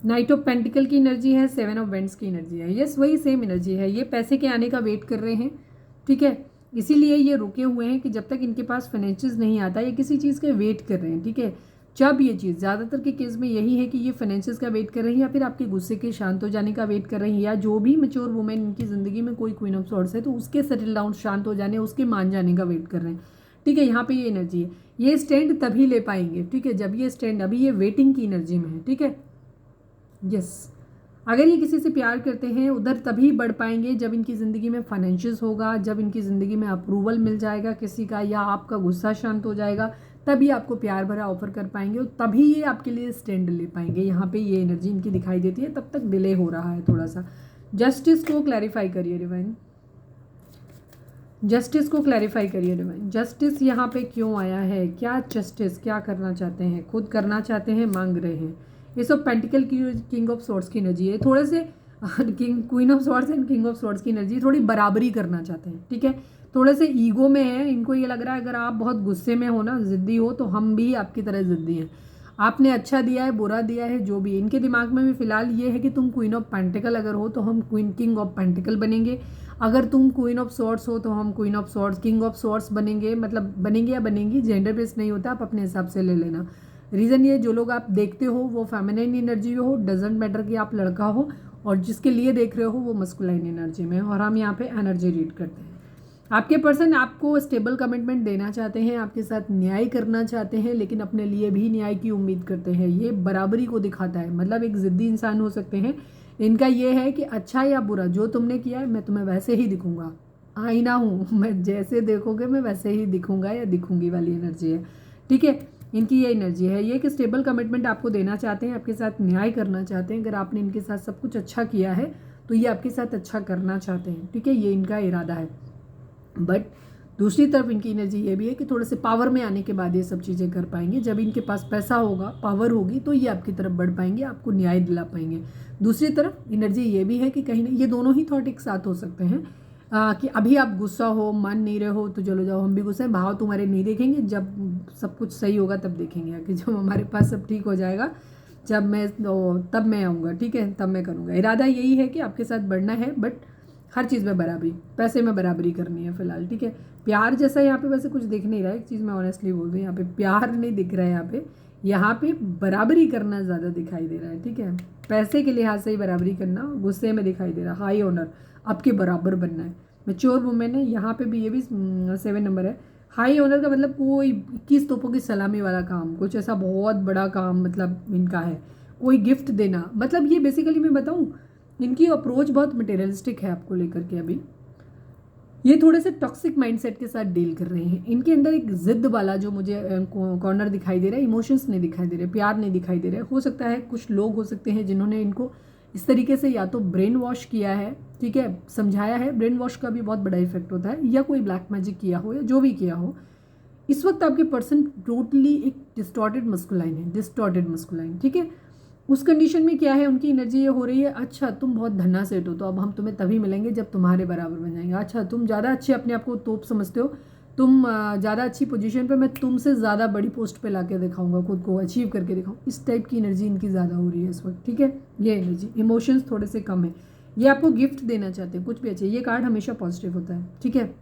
S1: नाइट ऑफ पेंटिकल की एनर्जी है, 7 ऑफ वेंट्स की एनर्जी है। यस, वही सेम एनर्जी है। ये पैसे के आने का वेट कर रहे हैं, ठीक है, इसीलिए ये रुके हुए हैं कि जब तक इनके पास फाइनेंशियल्स नहीं आता, ये किसी चीज़ का वेट कर रहे हैं, ठीक है। जब ये चीज़ ज़्यादातर के केस में यही है कि ये फाइनेंशियल्स का वेट कर रही है, या फिर आपके गुस्से के शांत हो जाने का वेट कर रही है, या जो भी मैच्योर वुमेन इनकी ज़िंदगी में कोई क्वीन ऑफ सॉर्ड्स है तो उसके सेटल डाउन, शांत हो जाने, उसके मान जाने का वेट कर रहे हैं, ठीक है। यहाँ पे ये एनर्जी है, ये स्टैंड तभी ले पाएंगे, ठीक है, जब ये स्टैंड, अभी ये वेटिंग की एनर्जी में है, ठीक है। यस, अगर ये किसी से प्यार करते हैं उधर तभी बढ़ पाएंगे जब इनकी ज़िंदगी में फाइनेंशियल्स होगा, जब इनकी ज़िंदगी में अप्रूवल मिल जाएगा किसी का, या आपका गुस्सा शांत हो जाएगा, तभी आपको प्यार भरा ऑफर कर पाएंगे और तभी ये आपके लिए स्टैंड ले पाएंगे। यहाँ पे ये एनर्जी इनकी दिखाई देती है, तब तक डिले हो रहा है थोड़ा सा। जस्टिस को क्लैरिफाई करिए डिवाइन, जस्टिस को क्लैरिफाई करिए डिवाइन। जस्टिस यहाँ पे क्यों आया है? क्या जस्टिस, क्या करना चाहते हैं? खुद करना चाहते हैं, मांग रहे हैं। ये सब पेंटिकल की किंग ऑफ सॉर्ड्स की एनर्जी है, थोड़े से queen of swords and king of swords की एनर्जी, थोड़ी बराबरी करना चाहते हैं, ठीक है। थोड़े से ईगो में है, इनको ये लग रहा है अगर आप बहुत गुस्से में हो ना, ज़िद्दी हो, तो हम भी आपकी तरह ज़िद्दी हैं। आपने अच्छा दिया है, बुरा दिया है, जो भी, इनके दिमाग में भी फिलहाल ये है कि तुम क्वीन ऑफ पेंटिकल अगर हो तो हम किंग ऑफ पेंटिकल बनेंगे, अगर तुम क्वीन ऑफ सॉर्ड्स हो तो हम queen of swords, king of swords बनेंगे, मतलब बनेंगे या बनेंगी, जेंडर बेस नहीं होता, आप अपने हिसाब से ले लेना। रीज़न ये, जो लोग आप देखते हो वो फेमिनिन एनर्जी में हो, डजेंट मैटर कि आप लड़का हो, और जिसके लिए देख रहे हो वो मस्कुलाइन एनर्जी में, और हम यहाँ पे एनर्जी रीड करते हैं। आपके पर्सन आपको स्टेबल कमिटमेंट देना चाहते हैं, आपके साथ न्याय करना चाहते हैं, लेकिन अपने लिए भी न्याय की उम्मीद करते हैं। ये बराबरी को दिखाता है, मतलब एक ज़िद्दी इंसान हो सकते हैं। इनका ये है कि अच्छा या बुरा जो तुमने किया है मैं तुम्हें वैसे ही दिखूंगा, आईना हूँ मैं, जैसे देखोगे मैं वैसे ही दिखूंगा या दिखूंगी वाली एनर्जी है, ठीक है। इनकी ये एनर्जी है, ये कि स्टेबल कमिटमेंट आपको देना चाहते हैं, आपके साथ न्याय करना चाहते हैं। अगर आपने इनके साथ सब कुछ अच्छा किया है तो ये आपके साथ अच्छा करना चाहते हैं, ठीक है, ये इनका इरादा है। बट दूसरी तरफ इनकी एनर्जी ये भी है कि थोड़े से पावर में आने के बाद ये सब चीज़ें कर पाएंगे। जब इनके पास पैसा होगा, पावर होगी, तो ये आपकी तरफ बढ़ पाएंगे, आपको न्याय दिला पाएंगे। दूसरी तरफ एनर्जी ये भी है कि कहीं ना, ये दोनों ही थॉट एक साथ हो सकते हैं, कि अभी आप गुस्सा हो, मान नहीं रहे हो, तो चलो जाओ, हम भी गुस्से हैं, भाव तुम्हारे नहीं देखेंगे, जब सब कुछ सही होगा तब देखेंगे, कि जब हमारे पास सब ठीक हो जाएगा, तब मैं आऊँगा, ठीक है, तब मैं करूँगा। इरादा यही है कि आपके साथ बढ़ना है, बट हर चीज़ में बराबरी, पैसे में बराबरी करनी है फिलहाल, ठीक है। प्यार जैसा यहाँ पे वैसे कुछ दिख नहीं रहा है, एक चीज़ मैं ऑनेस्टली बोल दूँ, यहाँ पे प्यार नहीं दिख रहा है, यहाँ पे बराबरी करना ज़्यादा दिखाई दे रहा है, ठीक है। पैसे के लिहाज से ही बराबरी करना गुस्से में दिखाई दे रहा है। हाई ऑनर, आपके बराबर बनना है। मैच्योर वुमेन है, यहाँ पे भी, ये भी 7 नंबर है। हाई ऑनर का मतलब कोई 21 तोपों की सलामी वाला काम, कुछ ऐसा बहुत बड़ा काम मतलब इनका है, कोई गिफ्ट देना, मतलब ये बेसिकली मैं बताऊँ, इनकी अप्रोच बहुत मटेरियलिस्टिक है आपको लेकर के। अभी ये थोड़े से टॉक्सिक माइंडसेट के साथ डील कर रहे हैं। इनके अंदर एक जिद वाला जो मुझे कॉर्नर दिखाई दे रहा है, इमोशंस नहीं दिखाई दे रहे, प्यार नहीं दिखाई दे रहे। हो सकता है कुछ लोग हो सकते हैं जिन्होंने इनको इस तरीके से या तो ब्रेन वॉश किया है, ठीक है, समझाया है, ब्रेन वॉश का भी बहुत बड़ा इफेक्ट होता है, या कोई ब्लैक मैजिक किया हो, या जो भी किया हो, इस वक्त आपके पर्सन टोटली एक डिस्टॉर्टेड मस्कुलाइन है, डिस्टॉर्टेड मस्कुलाइन, ठीक है। उस कंडीशन में क्या है, उनकी एनर्जी ये हो रही है, अच्छा तुम बहुत धन्ना सेठ हो तो अब हम तुम्हें तभी मिलेंगे जब तुम्हारे बराबर बन जाएंगे, अच्छा तुम ज़्यादा अच्छे अपने आप को तोप समझते हो, तुम ज़्यादा अच्छी पोजीशन पे, मैं तुमसे ज़्यादा बड़ी पोस्ट पे ला के दिखाऊंगा, खुद को अचीव करके दिखाऊँ, इस टाइप की एनर्जी इनकी ज़्यादा हो रही है इस वक्त, ठीक है। ये एनर्जी, इमोशंस थोड़े से कम है, ये आपको गिफ्ट देना चाहते हैं, कुछ भी अच्छा, ये कार्ड हमेशा पॉजिटिव होता है, ठीक है।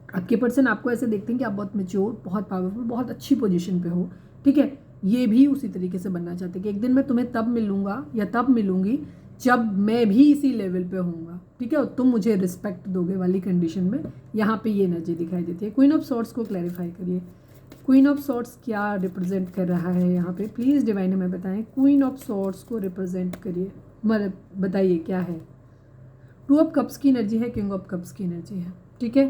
S1: आपके पर्सन आपको ऐसे देखते हैं कि आप बहुत मैच्योर, बहुत पावरफुल, बहुत अच्छी पोजीशन पे हो, ठीक है। ये भी उसी तरीके से बनना चाहते हैं कि एक दिन मैं तुम्हें तब मिलूंगा या तब मिलूंगी जब मैं भी इसी लेवल पे होऊंगा, ठीक है, और तुम मुझे रिस्पेक्ट दोगे वाली कंडीशन में यहाँ पे ये एनर्जी दिखाई देती है। क्वीन ऑफ सॉर्ड्स को क्लैरिफाई करिए, क्वीन ऑफ सॉर्ड्स क्या रिप्रेजेंट कर रहा है यहाँ पे, प्लीज़ डिवाइन हमें बताएं। क्वीन ऑफ सॉर्ड्स को रिप्रेजेंट करिए, मतलब बताइए क्या है। टू ऑफ कप्स की एनर्जी है, किंग ऑफ कप्स की एनर्जी है, ठीक है।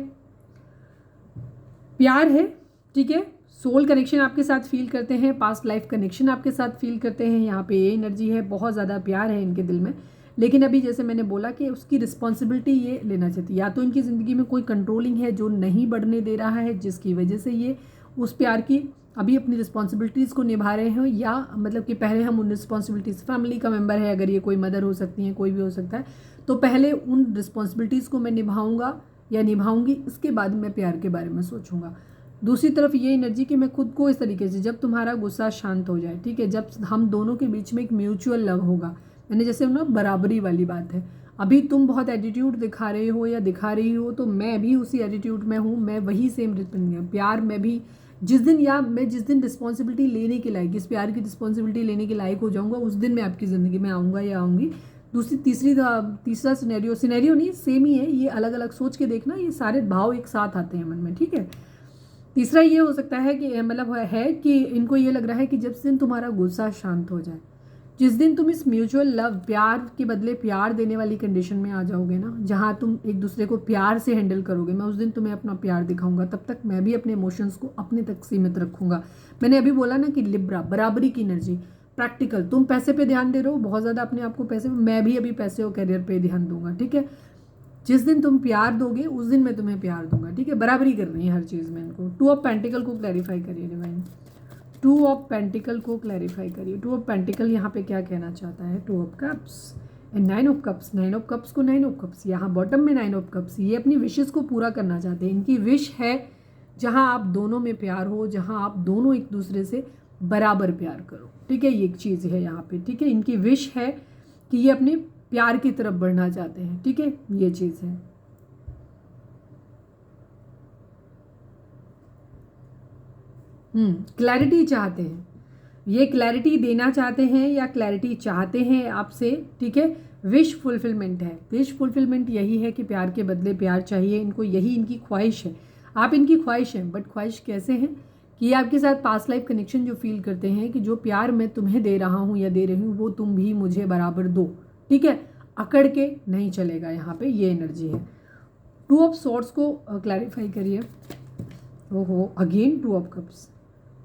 S1: प्यार है, ठीक है, सोल कनेक्शन आपके साथ फील करते हैं, पास्ट लाइफ कनेक्शन आपके साथ फील करते हैं, यहाँ पे ये एनर्जी है, बहुत ज़्यादा प्यार है इनके दिल में। लेकिन अभी जैसे मैंने बोला कि उसकी रिस्पॉन्सिबिलिटी ये लेना चाहती है, या तो इनकी ज़िंदगी में कोई कंट्रोलिंग है जो नहीं बढ़ने दे रहा है, जिसकी वजह से ये उस प्यार की अभी अपनी रिस्पॉन्सिबिलिटीज़ को निभा रहे हैं, या मतलब कि पहले हम उन रिस्पॉन्सिबिलिटीज़, फैमिली का मेम्बर है, अगर ये कोई मदर हो सकती हैं, कोई भी हो सकता है, तो पहले उन रिस्पॉन्सिबिलिटीज़ को मैं निभाऊंगा या निभाऊंगी, इसके बाद मैं प्यार के बारे में सोचूंगा। दूसरी तरफ ये एनर्जी कि मैं खुद को इस तरीके से, जब तुम्हारा गुस्सा शांत हो जाए, ठीक है, जब हम दोनों के बीच में एक म्यूचुअल लव होगा, मैंने जैसे ना बराबरी वाली बात है, अभी तुम बहुत एटीट्यूड दिखा रहे हो या दिखा रही हो, तो मैं भी उसी एटीट्यूड में हूँ, मैं वही सेम प्यार में भी जिस दिन, या मैं जिस दिन रिस्पॉन्सिबिलिटी लेने के लायक, इस प्यार की रिस्पॉन्सिबिलिटी लेने के लायक हो जाऊँगा, उस दिन मैं आपकी ज़िंदगी में आऊँगा या आऊँगी। तीसरा सिनेरियो नहीं, सेम ही है, ये अलग अलग सोच के देखना, ये सारे भाव एक साथ आते हैं मन में, ठीक है। तीसरा ये हो सकता है कि मतलब है कि इनको ये लग रहा है कि जिस दिन तुम्हारा गुस्सा शांत हो जाए, जिस दिन तुम इस म्यूचुअल लव, प्यार के बदले प्यार देने वाली कंडीशन में आ जाओगे ना, जहाँ तुम एक दूसरे को प्यार से हैंडल करोगे, मैं उस दिन तुम्हें अपना प्यार दिखाऊंगा, तब तक मैं भी अपने इमोशंस को अपने तक सीमित रखूंगा। मैंने अभी बोला ना कि लिब्रा, बराबरी की एनर्जी, प्रैक्टिकल, तुम पैसे पे ध्यान दे रहे हो बहुत ज़्यादा अपने आप को पैसे, मैं भी अभी पैसे और करियर पे ध्यान दूंगा, ठीक है। जिस दिन तुम प्यार दोगे उस दिन मैं तुम्हें प्यार दूंगा, ठीक है, बराबरी करनी है हर चीज़ में इनको। टू ऑफ पेंटिकल को क्लैरिफाई करिए डिवाइन, टू ऑफ पेंटिकल को क्लैरिफाई करिए। टू ऑफ पेंटिकल यहाँ पे क्या कहना चाहता है, two of cups and nine of cups, nine of cups को नाइन ऑफ कप्स, यहाँ बॉटम में नाइन ऑफ कप्स, ये अपनी विशेस को पूरा करना चाहते हैं। इनकी विश है जहाँ आप दोनों में प्यार हो, जहाँ आप दोनों एक दूसरे से बराबर प्यार करो, ठीक है, ये एक चीज़ है यहाँ पे, ठीक है। इनकी विश है कि ये अपने प्यार की तरफ बढ़ना चाहते हैं, ठीक है, ये चीज़ है। क्लैरिटी चाहते हैं, ये क्लैरिटी देना चाहते हैं या क्लैरिटी चाहते हैं आपसे, ठीक है। विश फुलफिलमेंट है, विश फुलफिलमेंट यही है कि प्यार के बदले प्यार चाहिए इनको, यही इनकी ख्वाहिश है। आप इनकी ख्वाहिश हैं, बट ख्वाहिश कैसे हैं कि आपके साथ पास्ट लाइफ कनेक्शन जो फील करते हैं कि जो प्यार मैं तुम्हें दे रहा हूँ या दे रही हूँ वो तुम भी मुझे बराबर दो, ठीक है, अकड़ के नहीं चलेगा, यहाँ पे ये एनर्जी है। टू ऑफ सॉर्ड्स को क्लैरिफाई करिए। ओहो, अगेन टू ऑफ कप्स,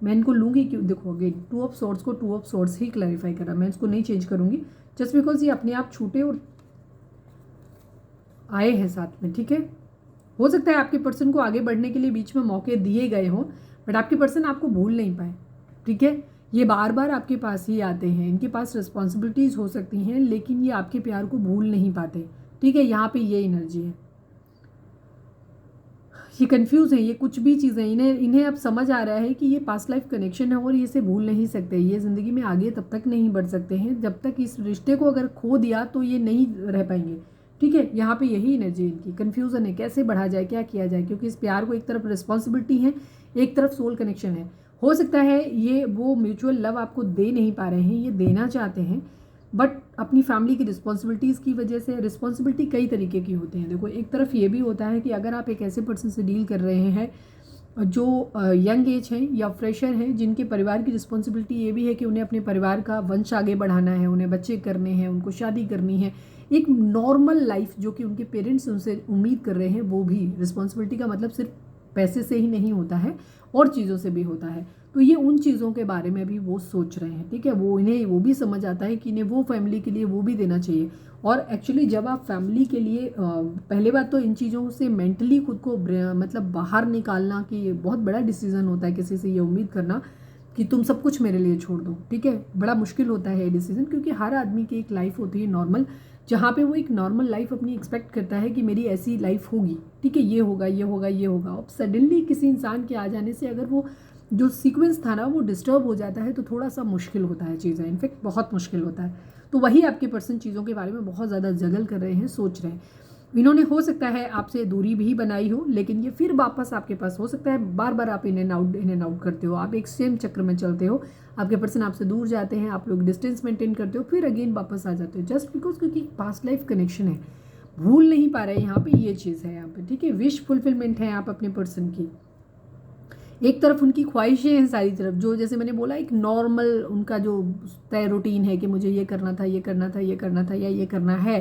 S1: मैं इनको लूँगी क्यों, देखो अगेन टू ऑफ सॉर्ड्स को two of swords he clarify करा, मैं इसको नहीं चेंज करूँगी, जस्ट बिकॉज ये अपने आप छूटे और आए हैं साथ में, ठीक है। हो सकता है आपके पर्सन को आगे बढ़ने के लिए बीच में मौके दिए गए हों, बट आपके पर्सन आपको भूल नहीं पाए, ठीक है। ये बार बार आपके पास ही आते हैं, इनके पास रिस्पॉन्सिबिलिटीज़ हो सकती हैं, लेकिन ये आपके प्यार को भूल नहीं पाते, ठीक है। यहाँ पे ये एनर्जी है, ये कंफ्यूज है, ये कुछ भी चीज़ें, इन्हें अब समझ आ रहा है कि ये पास्ट लाइफ कनेक्शन है और ये इसे भूल नहीं सकते, ये ज़िंदगी में आगे तब तक नहीं बढ़ सकते हैं जब तक इस रिश्ते को अगर खो दिया तो ये नहीं रह पाएंगे, ठीक है। यहाँ पे यही एनर्जी इनकी, कन्फ्यूज़न है, कैसे बढ़ा जाए, क्या किया जाए, क्योंकि इस प्यार को एक तरफ रिस्पॉन्सिबिलिटी है, एक तरफ सोल कनेक्शन है। हो सकता है ये वो म्यूचुअल लव आपको दे नहीं पा रहे हैं, ये देना चाहते हैं, बट अपनी फैमिली की रिस्पॉन्सिबिलिटीज़ की वजह से, रिस्पॉन्सिबिलिटी कई तरीके की होती हैं, देखो एक तरफ ये भी होता है कि अगर आप एक ऐसे पर्सन से डील कर रहे हैं जो यंग एज हैं या फ्रेशर हैं, जिनके परिवार की रिस्पॉन्सिबिलिटी ये भी है कि उन्हें अपने परिवार का वंश आगे बढ़ाना है, उन्हें बच्चे करने हैं, उनको शादी करनी है, एक नॉर्मल लाइफ जो कि उनके पेरेंट्स उनसे उम्मीद कर रहे हैं, वो भी रिस्पॉन्सिबिलिटी का मतलब सिर्फ पैसे से ही नहीं होता है और चीज़ों से भी होता है। तो ये उन चीज़ों के बारे में भी वो सोच रहे हैं, ठीक है। वो इन्हें वो भी समझ आता है कि इन्हें वो फैमिली के लिए वो भी देना चाहिए। और एक्चुअली जब आप फैमिली के लिए पहले बात तो इन चीज़ों से मेंटली खुद को मतलब बाहर निकालना कि ये बहुत बड़ा डिसीजन होता है, किसी से ये उम्मीद करना कि तुम सब कुछ मेरे लिए छोड़ दो, ठीक है। बड़ा मुश्किल होता है ये डिसीजन, क्योंकि हर आदमी की एक लाइफ होती है नॉर्मल, जहाँ पे वो एक नॉर्मल लाइफ अपनी एक्सपेक्ट करता है कि मेरी ऐसी लाइफ होगी, ठीक है, ये होगा ये होगा ये होगा। अब सडनली किसी इंसान के आ जाने से अगर वो जो सीक्वेंस था ना वो डिस्टर्ब हो जाता है तो थोड़ा सा मुश्किल होता है चीज़ें, इनफैक्ट बहुत मुश्किल होता है। तो वही आपके पर्सन चीज़ों के बारे में बहुत ज़्यादा जगल कर रहे हैं, सोच रहे हैं। इन्होंने हो सकता है आपसे दूरी भी बनाई हो, लेकिन ये फिर वापस आपके पास हो सकता है। बार बार आप इन एंड आउट करते हो, आप एक सेम चक्र में चलते हो। आपके पर्सन आपसे दूर जाते हैं, आप लोग डिस्टेंस मेंटेन करते हो, फिर अगेन वापस आ जाते हो, जस्ट बिकॉज क्योंकि पास्ट लाइफ कनेक्शन है, भूल नहीं पा रहे यहाँ पे, ये चीज़ है यहाँ पे, ठीक है। विश फुलफिलमेंट है आप अपने पर्सन की। एक तरफ उनकी ख्वाहिशें हैं सारी तरफ, जो जैसे मैंने बोला एक नॉर्मल उनका जो तय रूटीन है कि मुझे ये करना था ये करना था ये करना था या ये करना है।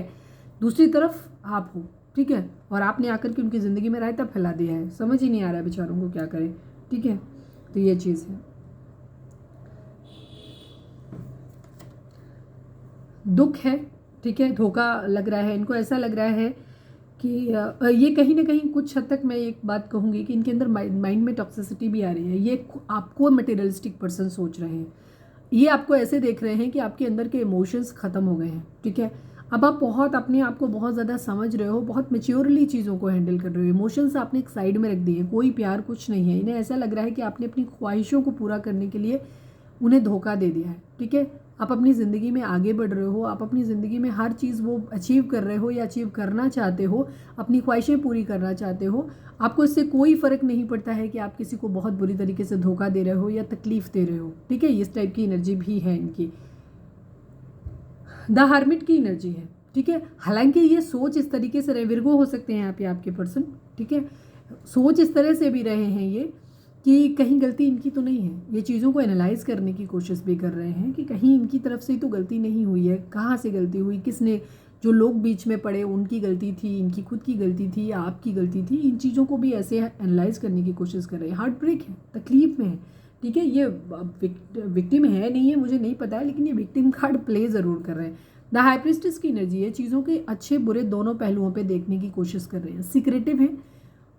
S1: दूसरी तरफ आप हो, ठीक है, और आपने आकर के उनकी ज़िंदगी में रायता फैला दिया है, समझ ही नहीं आ रहा है बेचारों को क्या करें, ठीक है। तो ये चीज़ है, दुख है, ठीक है, धोखा लग रहा है इनको। ऐसा लग रहा है कि ये कहीं ना कहीं कुछ हद तक मैं एक बात कहूँगी कि इनके अंदर माइंड में टॉक्सिसिटी भी आ रही है। ये आपको मटेरियलिस्टिक पर्सन सोच रहे हैं, ये आपको ऐसे देख रहे हैं कि आपके अंदर के इमोशंस ख़त्म हो गए हैं, ठीक है। अब आप बहुत अपने आप को बहुत ज़्यादा समझ रहे हो, बहुत मेच्योरली चीज़ों को हैंडल कर रहे हो। इमोशंस आपने एक साइड में रख दिए, कोई प्यार कुछ नहीं है। इन्हें ऐसा लग रहा है कि आपने अपनी ख्वाहिशों को पूरा करने के लिए उन्हें धोखा दे दिया है, ठीक है। आप अपनी ज़िंदगी में आगे बढ़ रहे हो, आप अपनी ज़िंदगी में हर चीज़ वो अचीव कर रहे हो या अचीव करना चाहते हो, अपनी ख्वाहिशें पूरी करना चाहते हो। आपको इससे कोई फ़र्क नहीं पड़ता है कि आप किसी को बहुत बुरी तरीके से धोखा दे रहे हो या तकलीफ़ दे रहे हो, ठीक है। इस टाइप की एनर्जी भी है इनकी। द हर्मिट की एनर्जी है, ठीक है। हालांकि ये सोच इस तरीके से रहे, विर्गो हो सकते हैं आप या आपके पर्सन, ठीक है। सोच इस तरह से भी रहे हैं ये कि कहीं गलती इनकी तो नहीं है। ये चीज़ों को एनालाइज करने की कोशिश भी कर रहे हैं कि कहीं इनकी तरफ से तो गलती नहीं हुई है, कहाँ से गलती हुई, किसने, जो लोग बीच में पड़े उनकी गलती थी, इनकी खुद की गलती थी या आपकी गलती थी। इन चीज़ों को भी ऐसे एनालाइज करने की कोशिश कर रहे हैं। हार्ट ब्रेक है, तकलीफ में है, ठीक है। ये विक्टिम है नहीं है मुझे नहीं पता है, लेकिन ये विक्टिम कार्ड प्ले ज़रूर कर रहे हैं। द हाई प्रीस्टेस की एनर्जी है, चीज़ों के अच्छे बुरे दोनों पहलुओं पे देखने की कोशिश कर रहे हैं। सीक्रेटिव है,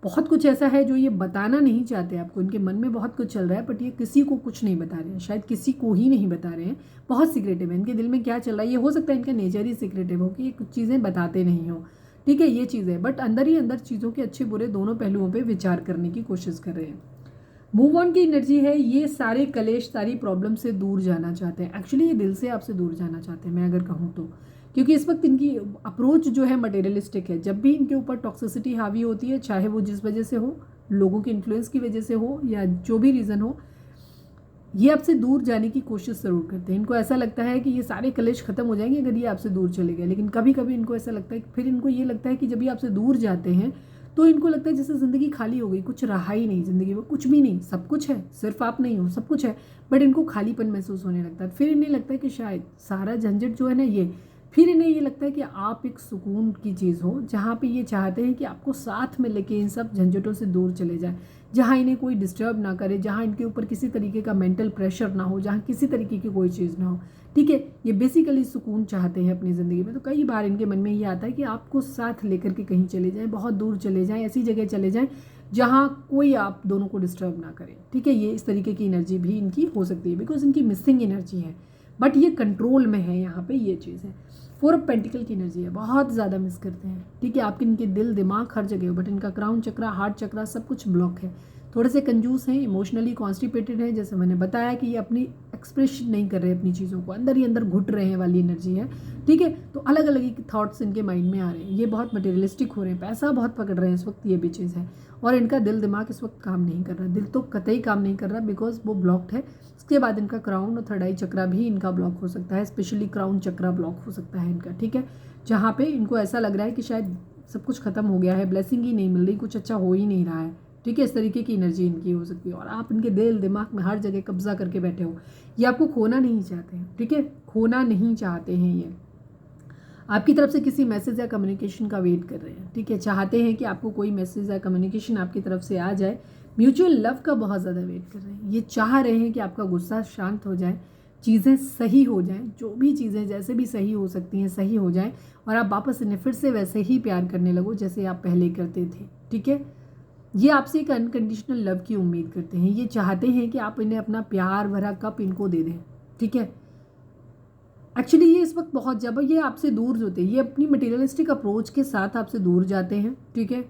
S1: बहुत कुछ ऐसा है जो ये बताना नहीं चाहते आपको। इनके मन में बहुत कुछ चल रहा है, बट ये किसी को कुछ नहीं बता रहे हैं, शायद किसी को ही नहीं बता रहे हैं। बहुत सीक्रेटिव है, इनके दिल में क्या चल रहा है ये हो सकता है इनका नेचर ही सीक्रेटिव हो कि ये कुछ चीज़ें बताते नहीं हो, ठीक है। ये चीज़ है, बट अंदर ही अंदर चीज़ों के अच्छे बुरे दोनों पहलुओं पर विचार करने की कोशिश कर रहे हैं। मूव ऑन की एनर्जी है, ये सारे कलेश सारी प्रॉब्लम से दूर जाना चाहते हैं। एक्चुअली ये दिल से आपसे दूर जाना चाहते हैं, मैं अगर कहूँ तो, क्योंकि इस वक्त इनकी अप्रोच जो है मटेरियलिस्टिक है। जब भी इनके ऊपर टॉक्सिसिटी हावी होती है, चाहे वो जिस वजह से हो, लोगों के इन्फ्लुएंस की वजह से हो या जो भी रीज़न हो, ये आपसे दूर जाने की कोशिश ज़रूर करते हैं। इनको ऐसा लगता है कि ये सारे कलेश खत्म हो जाएंगे अगर ये आपसे दूर चले गए, लेकिन कभी कभी इनको ऐसा लगता है, फिर इनको ये लगता है कि जब ये आपसे दूर जाते हैं तो इनको लगता है जैसे ज़िंदगी खाली हो गई, कुछ रहा ही नहीं ज़िंदगी में, कुछ भी नहीं, सब कुछ है, सिर्फ आप नहीं हो, सब कुछ है, बट इनको खालीपन महसूस होने लगता है। फिर इन्हें लगता है कि शायद सारा झंझट जो है ना ये, फिर इन्हें ये लगता है कि आप एक सुकून की चीज़ हो, जहाँ पे ये चाहते हैं कि आपको साथ में लेके इन सब झंझटों से दूर चले जाए, जहाँ इन्हें कोई डिस्टर्ब ना करे, जहाँ इनके ऊपर किसी तरीके का मेंटल प्रेशर ना हो, जहाँ किसी तरीके की कोई चीज़ ना हो, ठीक है। ये बेसिकली सुकून चाहते हैं अपनी ज़िंदगी में। तो कई बार इनके मन में ये आता है कि आपको साथ लेकर के कहीं चले जाएं, बहुत दूर चले जाएं, ऐसी जगह चले जाएं जहाँ कोई आप दोनों को डिस्टर्ब ना करे, ठीक है। ये इस तरीके की एनर्जी भी इनकी हो सकती है, बिकॉज इनकी मिसिंग एनर्जी है, बट ये कंट्रोल में है यहाँ पे, ये चीज़ है। 4 ऑफ पेंटिकल की एनर्जी है, बहुत ज़्यादा मिस करते हैं, ठीक है। आपके इनके दिल दिमाग हर जगह हो, बट इनका क्राउन चक्रा, हार्ट चक्रा सब कुछ ब्लॉक है। थोड़े से कंजूस हैं, इमोशनली कॉन्स्टिपेटेड हैं, जैसे मैंने बताया कि ये अपनी एक्सप्रेशन नहीं कर रहे अपनी चीज़ों को, अंदर ही अंदर घुट रहे हैं वाली एनर्जी है, ठीक है। तो अलग अलग ही थॉट्स इनके माइंड में आ रहे हैं, ये बहुत मटेरियलिस्टिक हो रहे हैं, पैसा बहुत पकड़ रहे हैं इस वक्त, ये भी चीज़ है। और इनका दिल दिमाग इस वक्त काम नहीं कर रहा, दिल तो कतई काम नहीं कर रहा, बिकॉज वो ब्लॉक्ड है। इसके बाद इनका क्राउन और थर्ड आई चक्रा भी इनका ब्लॉक हो सकता है, स्पेशली क्राउन चक्रा ब्लॉक हो सकता है इनका, ठीक है। जहाँ पे इनको ऐसा लग रहा है कि शायद सब कुछ खत्म हो गया है, ब्लेसिंग ही नहीं मिल रही, कुछ अच्छा हो ही नहीं रहा है, ठीक है। इस तरीके की एनर्जी इनकी हो सकती है। और आप इनके दिल दिमाग में हर जगह कब्जा करके बैठे हो, ये आपको खोना नहीं चाहते हैं, ठीक है, खोना नहीं चाहते हैं। ये आपकी तरफ से किसी मैसेज या कम्युनिकेशन का वेट कर रहे हैं, ठीक है, चाहते हैं कि आपको कोई मैसेज या कम्युनिकेशन आपकी तरफ से आ जाए, म्यूचुअल लव का बहुत ज़्यादा वेट कर रहे हैं। ये चाह रहे हैं कि आपका गुस्सा शांत हो जाए, चीज़ें सही हो जाएं, जो भी चीज़ें जैसे भी सही हो सकती हैं सही हो जाएं, और आप वापस इन्हें फिर से वैसे ही प्यार करने लगो जैसे आप पहले करते थे। ठीक है, ये आपसे एक अनकंडीशनल लव की उम्मीद करते हैं। ये चाहते हैं कि आप इन्हें अपना प्यार भरा कप इनको दे दें। ठीक है, एक्चुअली ये इस वक्त बहुत, जब ये आपसे दूर होते हैं, ये अपनी मटेरियलिस्टिक अप्रोच के साथ आपसे दूर जाते हैं। ठीक है,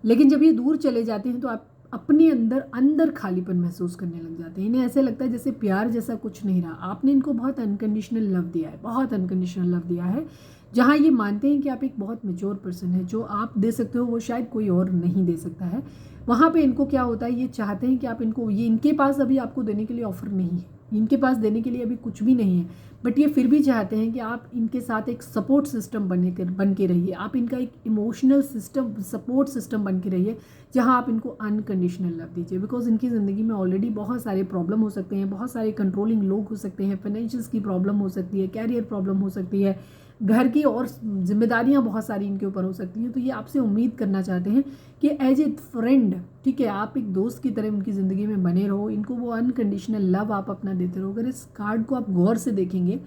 S1: लेकिन जब ये दूर चले जाते हैं तो आप अपने अंदर अंदर खालीपन महसूस करने लग जाते हैं। इन्हें ऐसे लगता है जैसे प्यार जैसा कुछ नहीं रहा। आपने इनको बहुत अनकंडीशनल लव दिया है, बहुत अनकंडीशनल लव दिया है, जहाँ ये मानते हैं कि आप एक बहुत मेच्योर पर्सन है, जो आप दे सकते हो वो शायद कोई और नहीं दे सकता है। वहाँ पे इनको क्या होता है, ये चाहते हैं कि आप इनको, ये इनके पास अभी आपको देने के लिए ऑफर नहीं है, इनके पास देने के लिए अभी कुछ भी नहीं है, बट ये फिर भी चाहते हैं कि आप इनके साथ एक सपोर्ट सिस्टम बन के रहिए। आप इनका एक इमोशनल सिस्टम, सपोर्ट सिस्टम बन के रहिए, जहां आप इनको अनकंडीशनल लव दीजिए। बिकॉज इनकी ज़िंदगी में ऑलरेडी बहुत सारे प्रॉब्लम हो सकते हैं, बहुत सारे कंट्रोलिंग लोग हो सकते हैं, फाइनेंशियल्स की प्रॉब्लम हो सकती है, कैरियर प्रॉब्लम हो सकती है, घर की और जिम्मेदारियां बहुत सारी इनके ऊपर हो सकती हैं। तो ये आपसे उम्मीद करना चाहते हैं कि एज ए फ्रेंड, ठीक है, आप एक दोस्त की तरह उनकी ज़िंदगी में बने रहो, इनको वो अनकंडीशनल लव आप अपना देते रहो। अगर इस कार्ड को आप गौर से देखेंगे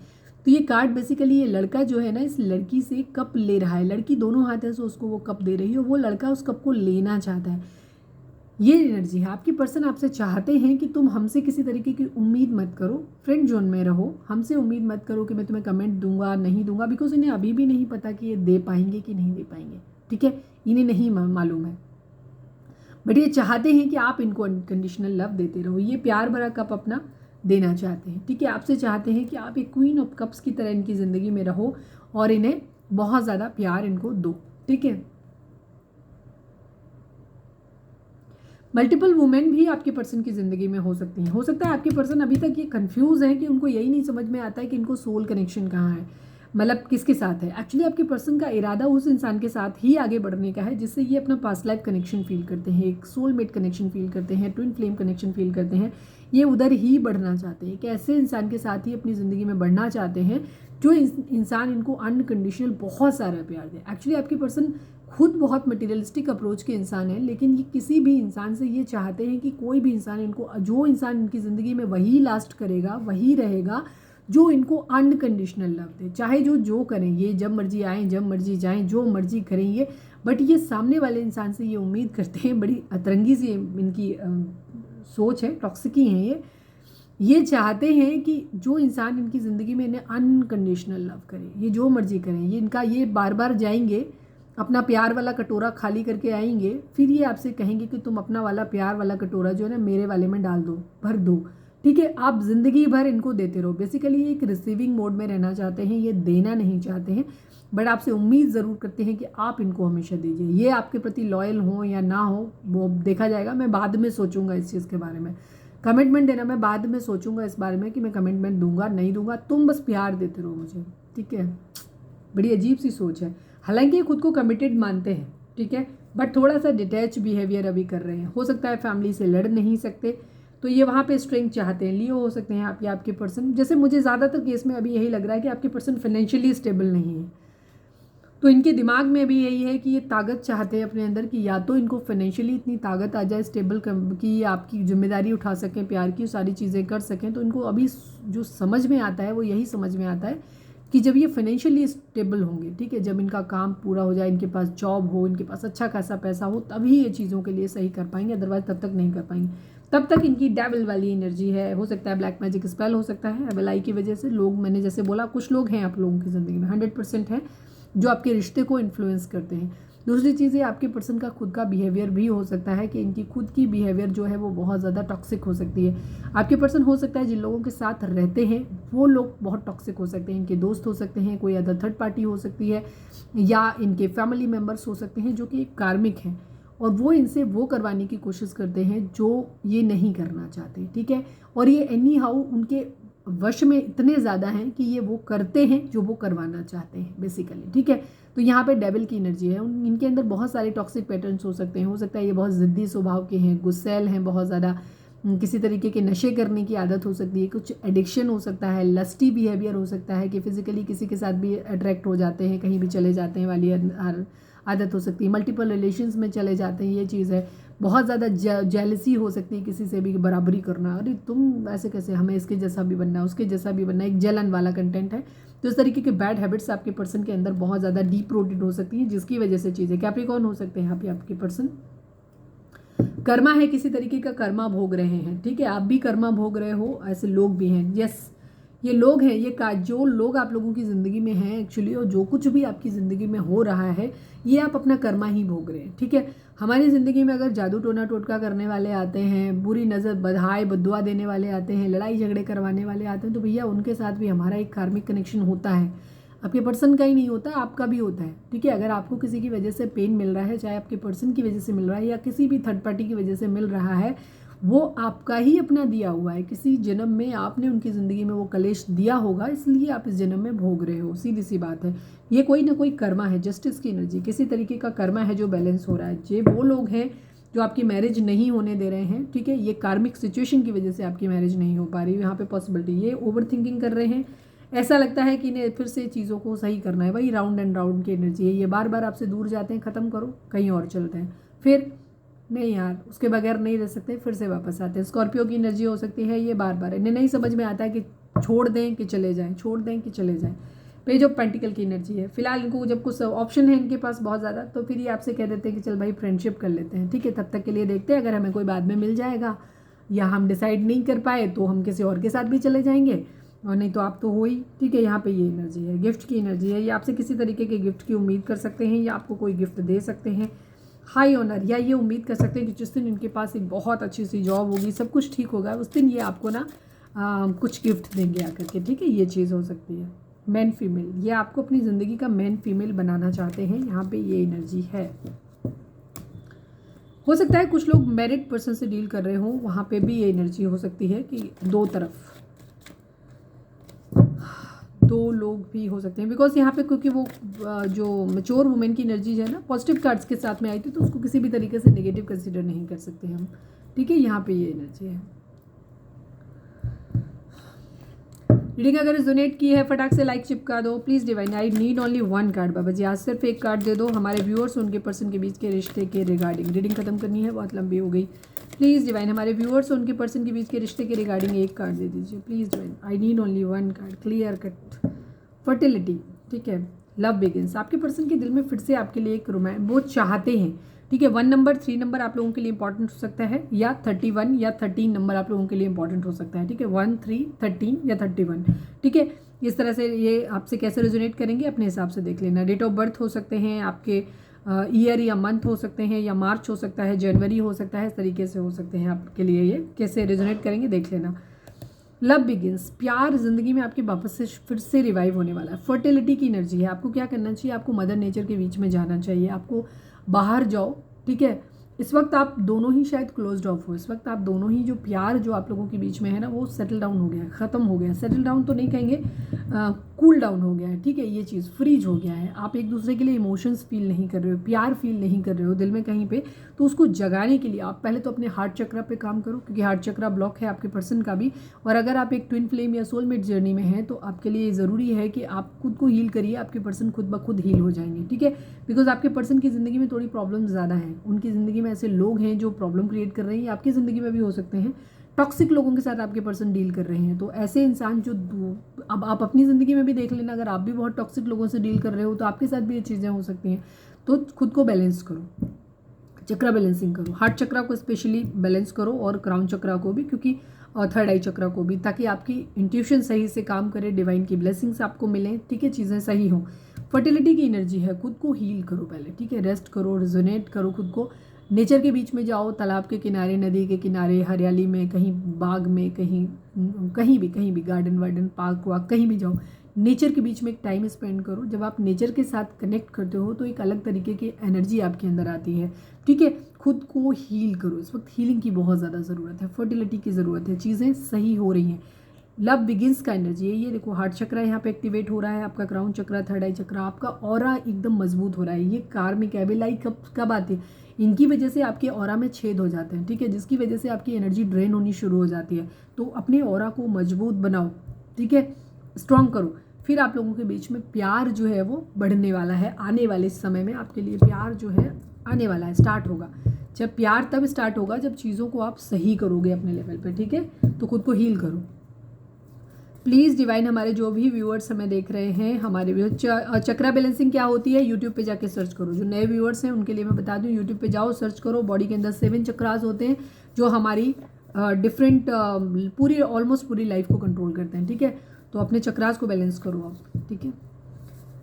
S1: तो ये कार्ड बेसिकली, ये लड़का जो है ना इस लड़की से कप ले रहा है, लड़की दोनों हाथों से उसको वो कप दे रही है, वो लड़का उस कप को लेना चाहता है। ये एनर्जी है। आपकी पर्सन आपसे चाहते हैं कि तुम हमसे किसी तरीके की उम्मीद मत करो, फ्रेंड जोन में रहो, हमसे उम्मीद मत करो कि मैं तुम्हें कमेंट दूंगा नहीं दूंगा, बिकॉज इन्हें अभी भी नहीं पता कि ये दे पाएंगे कि नहीं दे पाएंगे। ठीक है, इन्हें नहीं मालूम है, बट ये चाहते हैं कि आप इनको अनकंडीशनल लव देते रहो। ये प्यार भरा कप अपना देना चाहते हैं। ठीक है, आपसे चाहते हैं कि आप एक क्वीन ऑफ कप्स की तरह इनकी ज़िंदगी में रहो और इन्हें बहुत ज़्यादा प्यार इनको दो। ठीक है, मल्टीपल वुमेन भी आपके पर्सन की ज़िंदगी में हो सकती हैं। हो सकता है आपके पर्सन अभी तक ये कंफ्यूज हैं कि उनको यही नहीं समझ में आता है कि इनको सोल कनेक्शन कहाँ है, मतलब किसके साथ है। एक्चुअली आपके पर्सन का इरादा उस इंसान के साथ ही आगे बढ़ने का है जिससे ये अपना पास्ट लाइफ कनेक्शन फील करते हैं, एक सोलमेट कनेक्शन फील करते हैं, ट्विन फ्लेम कनेक्शन फील करते हैं। ये उधर ही बढ़ना चाहते हैं, कि ऐसे इंसान के साथ ही अपनी ज़िंदगी में बढ़ना चाहते हैं जो इंसान इनको अनकंडीशनल बहुत सारा प्यार दे। एक्चुअली आपके पर्सन खुद बहुत मटेरियलिस्टिक अप्रोच के इंसान हैं, लेकिन ये किसी भी इंसान से ये चाहते हैं कि कोई भी इंसान इनको, जो इंसान इनकी ज़िंदगी में वही लास्ट करेगा, वही रहेगा जो इनको अनकंडीशनल लव दे। चाहे जो करें, ये जब मर्जी आएँ, जब मर्जी जाएँ, जो मर्जी करें ये, बट ये सामने वाले इंसान से ये उम्मीद करते हैं। बड़ी अतरंगी सी इनकी सोच है, टॉक्सिक ही है ये चाहते हैं कि जो इंसान इनकी ज़िंदगी में इन्हें अनकंडीशनल लव करे, ये जो मर्जी करें, ये इनका, ये बार बार जाएंगे अपना प्यार वाला कटोरा खाली करके आएंगे, फिर ये आपसे कहेंगे कि तुम अपना वाला प्यार वाला कटोरा जो है ना मेरे वाले में डाल दो, भर दो। ठीक है, आप ज़िंदगी भर इनको देते रहो। बेसिकली ये एक रिसीविंग मोड में रहना चाहते हैं, ये देना नहीं चाहते हैं, बट आपसे उम्मीद ज़रूर करते हैं कि आप इनको हमेशा दीजिए। ये आपके प्रति लॉयल हो या ना हो वो देखा जाएगा, मैं बाद में सोचूंगा इस चीज़ के बारे में। कमिटमेंट देना मैं बाद में सोचूंगा इस बारे में कि मैं कमिटमेंट दूंगा नहीं दूंगा, तुम बस प्यार देते रहो मुझे। ठीक है, बड़ी अजीब सी सोच है। हालांकि ये खुद को कमिटेड मानते हैं, ठीक है, बट थोड़ा सा डिटैच बिहेवियर अभी कर रहे हैं। हो सकता है फैमिली से लड़ नहीं सकते, तो ये वहाँ पे स्ट्रेंथ चाहते हैं। लियो हो सकते हैं आप या आपके पर्सन, जैसे मुझे ज़्यादातर केस में अभी यही लग रहा है कि आपके पर्सन फाइनेंशियली स्टेबल नहीं है, तो इनके दिमाग में भी यही है कि ये ताकत चाहते हैं अपने अंदर कि या तो इनको फाइनेंशियली इतनी ताकत आ जाए स्टेबल कि आपकी जिम्मेदारी उठा सकें, प्यार की सारी चीज़ें कर सकें। तो इनको अभी जो समझ में आता है वो यही समझ में आता है कि जब ये फाइनेंशियली स्टेबल होंगे, ठीक है, जब इनका काम पूरा हो जाए, इनके पास जॉब हो, इनके पास अच्छा खासा पैसा हो, तभी ये चीज़ों के लिए सही कर पाएंगे, अदरवाइज तब तक नहीं कर पाएंगे। तब तक इनकी डेविल वाली एनर्जी है। हो सकता है ब्लैक मैजिक स्पेल हो सकता है, एबलाई की वजह से लोग, मैंने जैसे बोला कुछ लोग हैं आप लोगों की ज़िंदगी में, 100% है जो आपके रिश्ते को इन्फ्लुएंस करते हैं। दूसरी चीज़ ये आपके पर्सन का खुद का बिहेवियर भी हो सकता है कि इनकी खुद की बिहेवियर जो है वो बहुत ज़्यादा टॉक्सिक हो सकती है। आपके पर्सन हो सकता है जिन लोगों के साथ रहते हैं वो लोग बहुत टॉक्सिक हो सकते हैं, इनके दोस्त हो सकते हैं, कोई अदर थर्ड पार्टी हो सकती है, या इनके फैमिली मेम्बर्स हो सकते हैं जो कि कार्मिक हैं और वो इनसे वो करवाने की कोशिश करते हैं जो ये नहीं करना चाहते। ठीक है, और ये एनी हाउ उनके वश में इतने ज़्यादा हैं कि ये वो करते हैं जो वो करवाना चाहते हैं बेसिकली। ठीक है, तो यहाँ पे डेविल की एनर्जी है। इनके अंदर बहुत सारे टॉक्सिक पैटर्न्स हो सकते हैं। हो सकता है ये बहुत ज़िद्दी स्वभाव के हैं, गुस्सैल हैं बहुत ज़्यादा, किसी तरीके के नशे करने की आदत हो सकती है, कुछ एडिक्शन हो सकता है, लस्टी बिहेवियर हो सकता है कि फिजिकली किसी के साथ भी अट्रैक्ट हो जाते हैं, कहीं भी चले जाते हैं वाली आदत हो सकती है, मल्टीपल रिलेशंस में चले जाते हैं, ये चीज़ है। बहुत ज़्यादा जेलसी हो सकती है किसी से भी, बराबरी करना, अरे तुम ऐसे कैसे, हमें इसके जैसा भी बनना है, उसके जैसा भी बनना है, एक जलन वाला कंटेंट है। तो इस तरीके के बैड हैबिट्स आपके पर्सन के अंदर बहुत ज़्यादा डीप रूटेड हो सकती हैं, जिसकी वजह से चीज़ें कैप्रिकॉर्न हो सकते हैं यहाँ पे आपके पर्सन। कर्मा है, किसी तरीके का कर्मा भोग रहे हैं, ठीक है, आप भी कर्मा भोग रहे हो, ऐसे लोग भी हैं। यस, ये लोग हैं, ये जो लोग आप लोगों की ज़िंदगी में हैं एक्चुअली, और जो कुछ भी आपकी ज़िंदगी में हो रहा है ये आप अपना कर्मा ही भोग रहे हैं, ठीक है। हमारी ज़िंदगी में अगर जादू टोना टोटका करने वाले आते हैं, बुरी नज़र बधाई बद्दुआ देने वाले आते हैं, लड़ाई झगड़े करवाने वाले आते हैं, तो भैया उनके साथ भी हमारा एक कार्मिक कनेक्शन होता है। आपके पर्सन का ही नहीं होता, आपका भी होता है, ठीक है। अगर आपको किसी की वजह से पेन मिल रहा है, चाहे आपके पर्सन की वजह से मिल रहा है या किसी भी थर्ड पार्टी की वजह से मिल रहा है, वो आपका ही अपना दिया हुआ है। किसी जन्म में आपने उनकी ज़िंदगी में वो कलेश दिया होगा, इसलिए आप इस जन्म में भोग रहे हो, सीधी सी बात है। ये कोई ना कोई कर्मा है, जस्टिस की एनर्जी, किसी तरीके का कर्मा है जो बैलेंस हो रहा है। ये वो लोग हैं जो आपकी मैरिज नहीं होने दे रहे हैं, ठीक है। ये कार्मिक सिचुएशन की वजह से आपकी मैरिज नहीं हो पा रही है, यहाँ पे पॉसिबिलिटी। ये ओवर थिंकिंग कर रहे हैं, ऐसा लगता है कि इन्हें फिर से चीज़ों को सही करना है, वही राउंड एंड राउंड की एनर्जी है। ये बार बार आपसे दूर जाते हैं, ख़त्म करो, कहीं और चलते हैं, फिर नहीं यार उसके बगैर नहीं रह सकते, फिर से वापस आते हैं। स्कॉर्पियो की एनर्जी हो सकती है, ये बार बार इन्हें नहीं समझ में आता है कि छोड़ दें कि चले जाएं, छोड़ दें कि चले जाएं। पेज ऑफ पेंटिकल की एनर्जी है, फिलहाल इनको जब कुछ ऑप्शन है इनके पास बहुत ज़्यादा, तो फिर ये आपसे कह देते हैं कि चल भाई फ्रेंडशिप कर लेते हैं, ठीक है, तब तक के लिए देखते हैं, अगर हमें कोई बाद में मिल जाएगा या हम डिसाइड नहीं कर पाए तो हम किसी और के साथ भी चले जाएंगे, और नहीं तो आप तो हो ही, ठीक है। यहाँ पे ये एनर्जी है, गिफ्ट की एनर्जी है, ये आपसे किसी तरीके के गिफ्ट की उम्मीद कर सकते हैं या आपको कोई गिफ्ट दे सकते हैं, हाई ऑनर, या ये उम्मीद कर सकते हैं कि जिस दिन इनके पास एक बहुत अच्छी सी जॉब होगी, सब कुछ ठीक होगा, उस दिन ये आपको ना कुछ गिफ्ट देंगे आकर के, ठीक है। ये चीज़ हो सकती है। मैन फीमेल, ये आपको अपनी ज़िंदगी का मैन फीमेल बनाना चाहते हैं, यहाँ पे ये एनर्जी है। हो सकता है कुछ लोग मैरिड पर्सन से डील कर रहे हो, वहाँ पे भी ये एनर्जी हो सकती है कि दो तरफ दो लोग भी हो सकते हैं, बिकॉज यहाँ पे क्योंकि वो जो मैच्योर वुमेन की एनर्जी है ना, पॉजिटिव कार्ड्स के साथ में आई थी, तो उसको किसी भी तरीके से नेगेटिव कंसीडर नहीं कर सकते हम, ठीक है। यहाँ पे ये एनर्जी है। रीडिंग अगर रिजोनेट की है फटाक से लाइक चिपका दो please divine. I need only one card बाबा जी, आज सिर्फ एक कार्ड दे दो हमारे व्यूअर्स उनके पर्सन के बीच के रिश्ते के रिगार्डिंग। रीडिंग खत्म करनी है, बहुत लंबी हो गई, प्लीज़ डिवाइन हमारे व्यूअर्स उनके पर्सन के बीच के रिश्ते के रिगार्डिंग एक कार्ड दे दीजिए please divine. I need only one card, clear cut, fertility, ठीक है। लव बिगिंस, आपके पर्सन के दिल में फिर से आपके लिए एक रोमांस वो चाहते हैं, ठीक है। 1 नंबर 3 नंबर आप लोगों के लिए इंपॉर्टेंट हो सकता है, या 31 या 13 नंबर आप लोगों के लिए इंपॉर्टेंट हो सकता है, ठीक है। 1 3 13 या 31, ठीक है। इस तरह से ये आपसे कैसे रेजोनेट करेंगे अपने हिसाब से देख लेना। डेट ऑफ बर्थ हो सकते हैं आपके, ईयर या मंथ हो सकते हैं, या मार्च हो सकता है, जनवरी हो सकता है, इस तरीके से हो सकते हैं आपके लिए। ये कैसे रेजोनेट करेंगे देख लेना। लव बिगिंस, प्यार ज़िंदगी में आपके वापस से फिर से रिवाइव होने वाला है। फर्टिलिटी की एनर्जी है, आपको क्या करना चाहिए, आपको मदर नेचर के बीच में जाना चाहिए, आपको बाहर जाओ, ठीक है। इस वक्त आप दोनों ही शायद क्लोज्ड ऑफ हो, इस वक्त आप दोनों ही जो प्यार जो आप लोगों के बीच में है ना, वो सेटल डाउन हो गया है, ख़त्म हो गया है। सेटल डाउन तो नहीं कहेंगे, कूल डाउन हो गया है, ठीक है। ये चीज़ फ्रीज हो गया है, आप एक दूसरे के लिए इमोशंस फील नहीं कर रहे हो, प्यार फील नहीं कर रहे हो दिल में कहीं पे, तो उसको जगाने के लिए आप पहले तो अपने हार्ट चक्रा पे काम करो, क्योंकि हार्ट चक्रा ब्लॉक है आपके पर्सन का भी। और अगर आप एक ट्विन फ्लेम या सोलमेट जर्नी में हैं तो आपके लिए ज़रूरी है कि आप खुद को हील करिए, आपके पर्सन खुद ब खुद हील हो जाएंगे, ठीक है। बिकॉज आपके पर्सन की ज़िंदगी में थोड़ी प्रॉब्लम ज़्यादा है, उनकी ज़िंदगी में ऐसे लोग हैं जो प्रॉब्लम क्रिएट कर रहे हैं, आपकी ज़िंदगी में भी हो सकते हैं। टॉक्सिक लोगों के साथ आपके पर्सन डील कर रहे हैं, तो ऐसे इंसान जो अब आप अपनी ज़िंदगी में भी देख लेना, अगर आप भी बहुत टॉक्सिक लोगों से डील कर रहे हो तो आपके साथ भी ये चीज़ें हो सकती हैं। तो खुद को बैलेंस करो, चक्रा बैलेंसिंग करो, हार्ट चक्रा को स्पेशली बैलेंस करो और क्राउन चक्रा को भी, क्योंकि थर्ड आई चक्रा को भी, ताकि आपकी इंट्यूशन सही से काम करे, डिवाइन की ब्लेसिंग्स आपको मिलें, ठीक है, चीज़ें सही हों। फर्टिलिटी की एनर्जी है, खुद को हील करो पहले, ठीक है, रेस्ट करो, रिजोनेट करो खुद को, नेचर के बीच में जाओ, तालाब के किनारे, नदी के किनारे, हरियाली में, कहीं बाग में, कहीं कहीं भी गार्डन वार्डन, पार्क वाक, कहीं भी जाओ, नेचर के बीच में एक टाइम स्पेंड करो। जब आप नेचर के साथ कनेक्ट करते हो तो एक अलग तरीके की एनर्जी आपके अंदर आती है, ठीक है। खुद को हील करो, इस वक्त हीलिंग की बहुत ज़्यादा ज़रूरत है, फर्टिलिटी की ज़रूरत है, चीज़ें सही हो रही हैं। लव बिगिंस का एनर्जी है, ये देखो हार्ट चक्रा यहाँ पे एक्टिवेट हो रहा है, आपका क्राउन चक्रा, थर्ड आई चक्रा, आपका ऑरा एकदम मजबूत हो रहा है। ये कार्मिक है, लाई कब आती है, इनकी वजह से आपके ऑरा में छेद हो जाते हैं, ठीक है, जिसकी वजह से आपकी एनर्जी ड्रेन होनी शुरू हो जाती है। तो अपने ऑरा को मजबूत बनाओ, ठीक है, स्ट्रॉन्ग करो, फिर आप लोगों के बीच में प्यार जो है वो बढ़ने वाला है। आने वाले समय में आपके लिए प्यार जो है आने वाला है, स्टार्ट होगा, जब प्यार तब स्टार्ट होगा जब चीज़ों को आप सही करोगे अपने लेवल पे, ठीक है। तो खुद को हील करो प्लीज़ डिवाइन। हमारे जो भी व्यूअर्स हमें देख रहे हैं, हमारे चक्रा बैलेंसिंग क्या होती है, यूट्यूब पे जाके सर्च करो। जो नए व्यूअर्स हैं उनके लिए मैं बता दूं, यूट्यूब पे जाओ, सर्च करो। बॉडी के अंदर 7 चक्रास होते हैं जो हमारी डिफरेंट पूरी ऑलमोस्ट पूरी लाइफ को कंट्रोल करते हैं, ठीक है। तो अपने चक्रास को बैलेंस करो आप, ठीक है।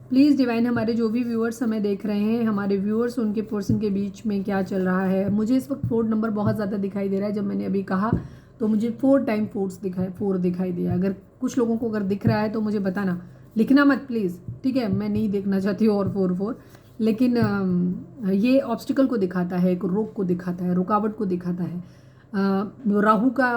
S1: प्लीज़ डिवाइन, हमारे जो भी व्यूअर्स हमें देख रहे हैं, हमारे व्यूअर्स उनके पर्सन के बीच में क्या चल रहा है। मुझे इस वक्त 4 नंबर बहुत ज़्यादा दिखाई दे रहा है। जब मैंने अभी कहा तो मुझे 4 टाइम 4 दिखाई दिया। अगर कुछ लोगों को अगर दिख रहा है तो मुझे बताना, लिखना मत प्लीज़, ठीक है। मैं नहीं देखना चाहती हूँ और 4 लेकिन ये ऑब्स्टिकल को दिखाता है, एक रोक को दिखाता है, रुकावट को दिखाता है। राहु का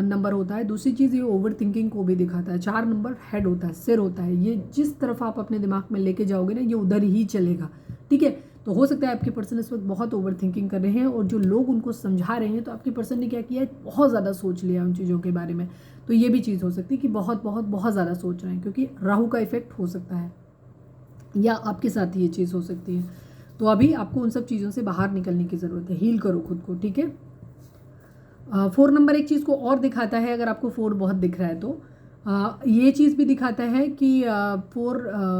S1: नंबर होता है। दूसरी चीज़ ये ओवर थिंकिंग को भी दिखाता है। 4 नंबर हेड होता है, सिर होता है। ये जिस तरफ आप अपने दिमाग में लेके जाओगे ना, ये उधर ही चलेगा, ठीक है। तो हो सकता है आपके पर्सन इस वक्त बहुत ओवर थिंकिंग कर रहे हैं, और जो लोग उनको समझा रहे हैं तो आपके पर्सन ने क्या किया है, बहुत ज़्यादा सोच लिया उन चीज़ों के बारे में। तो ये भी चीज़ हो सकती है कि बहुत बहुत बहुत ज़्यादा सोच रहे हैं, क्योंकि राहु का इफेक्ट हो सकता है, या आपके साथ ही ये चीज़ हो सकती है। तो अभी आपको उन सब चीज़ों से बाहर निकलने की ज़रूरत है। हील करो खुद को, ठीक है। 4 नंबर एक चीज़ को और दिखाता है, अगर आपको 4 बहुत दिख रहा है तो ये चीज़ भी दिखाता है कि 4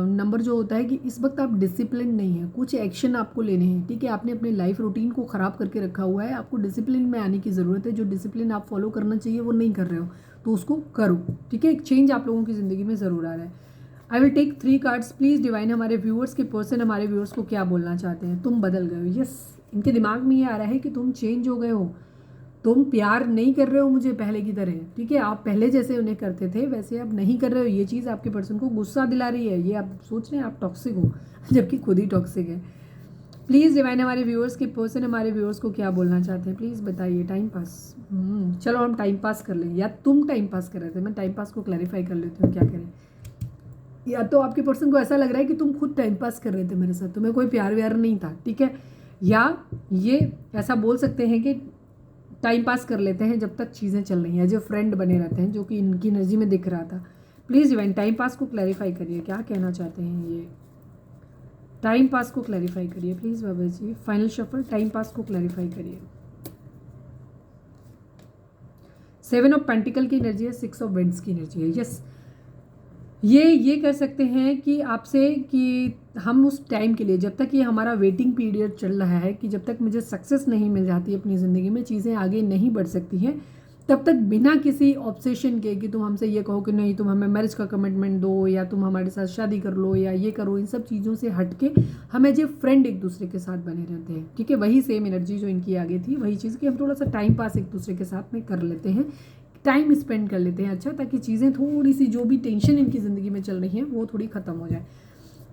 S1: नंबर जो होता है कि इस वक्त आप डिसिप्लिन नहीं है, कुछ एक्शन आपको लेने हैं, ठीक है। आपने अपने लाइफ रूटीन को ख़राब करके रखा हुआ है, आपको डिसिप्लिन में आने की ज़रूरत है। जो डिसिप्लिन आप फॉलो करना चाहिए वो नहीं कर रहे हो, तो उसको करो, ठीक है। एक चेंज आप लोगों की ज़िंदगी में ज़रूर आ रहा है। I will take 3 cards please divine. हमारे व्यूअर्स के पर्सन हमारे व्यूअर्स को क्या बोलना चाहते हैं। तुम बदल गए हो, यस। इनके दिमाग में ये आ रहा है कि तुम चेंज हो गए हो, तुम प्यार नहीं कर रहे हो मुझे पहले की तरह, ठीक है। आप पहले जैसे उन्हें करते थे वैसे अब नहीं कर रहे हो। ये चीज़ आपके पर्सन को गुस्सा दिला रही है। ये आप सोच रहे हैं आप टॉक्सिक हो, जबकि खुद ही टॉक्सिक है। प्लीज़ डिवाइन, हमारे व्यूअर्स के पर्सन हमारे व्यूअर्स को क्या बोलना चाहते हैं, प्लीज़ बताइए। टाइम पास, चलो हम टाइम पास कर लें, या तुम टाइम पास कर रहे थे। मैं टाइम पास को क्लैरिफाई कर लेती हूँ क्या करें। या तो आपके पर्सन को ऐसा लग रहा है कि तुम खुद टाइम पास कर रहे थे मेरे साथ, तुम्हें कोई प्यार व्यार नहीं था, ठीक है। या ये ऐसा बोल सकते हैं कि टाइम पास कर लेते हैं जब तक चीज़ें चल रही हैं, जो फ्रेंड बने रहते हैं, जो कि इनकी एनर्जी में दिख रहा था। प्लीज़ डिवाइन टाइम पास को क्लैरिफाई करिए, क्या कहना चाहते हैं ये। टाइम पास को क्लैरिफाई करिए प्लीज़ बाबा जी। फाइनल शफल, टाइम पास को क्लैरिफाई करिए। 7 ऑफ पेंटिकल की एनर्जी है, 6 ऑफ वेंड्स की एनर्जी है, यस। ये कर सकते हैं कि आपसे कि हम उस टाइम के लिए, जब तक ये हमारा वेटिंग पीरियड चल रहा है, कि जब तक मुझे सक्सेस नहीं मिल जाती अपनी ज़िंदगी में, चीज़ें आगे नहीं बढ़ सकती हैं, तब तक बिना किसी ऑब्सेशन के कि तुम हमसे ये कहो कि नहीं तुम हमें मैरिज का कमिटमेंट दो, या तुम हमारे साथ शादी कर लो, या ये करो, इन सब चीज़ों से हट के हमें जो फ्रेंड एक दूसरे के साथ बने रहते हैं, ठीक है। वही सेम एनर्जी जो इनकी आगे थी, वही चीज़ कि हम थोड़ा सा टाइम पास एक दूसरे के साथ में कर लेते हैं, टाइम स्पेंड कर लेते हैं, अच्छा, ताकि चीज़ें थोड़ी सी जो भी टेंशन इनकी ज़िंदगी में चल रही हैं वो थोड़ी ख़त्म हो जाए।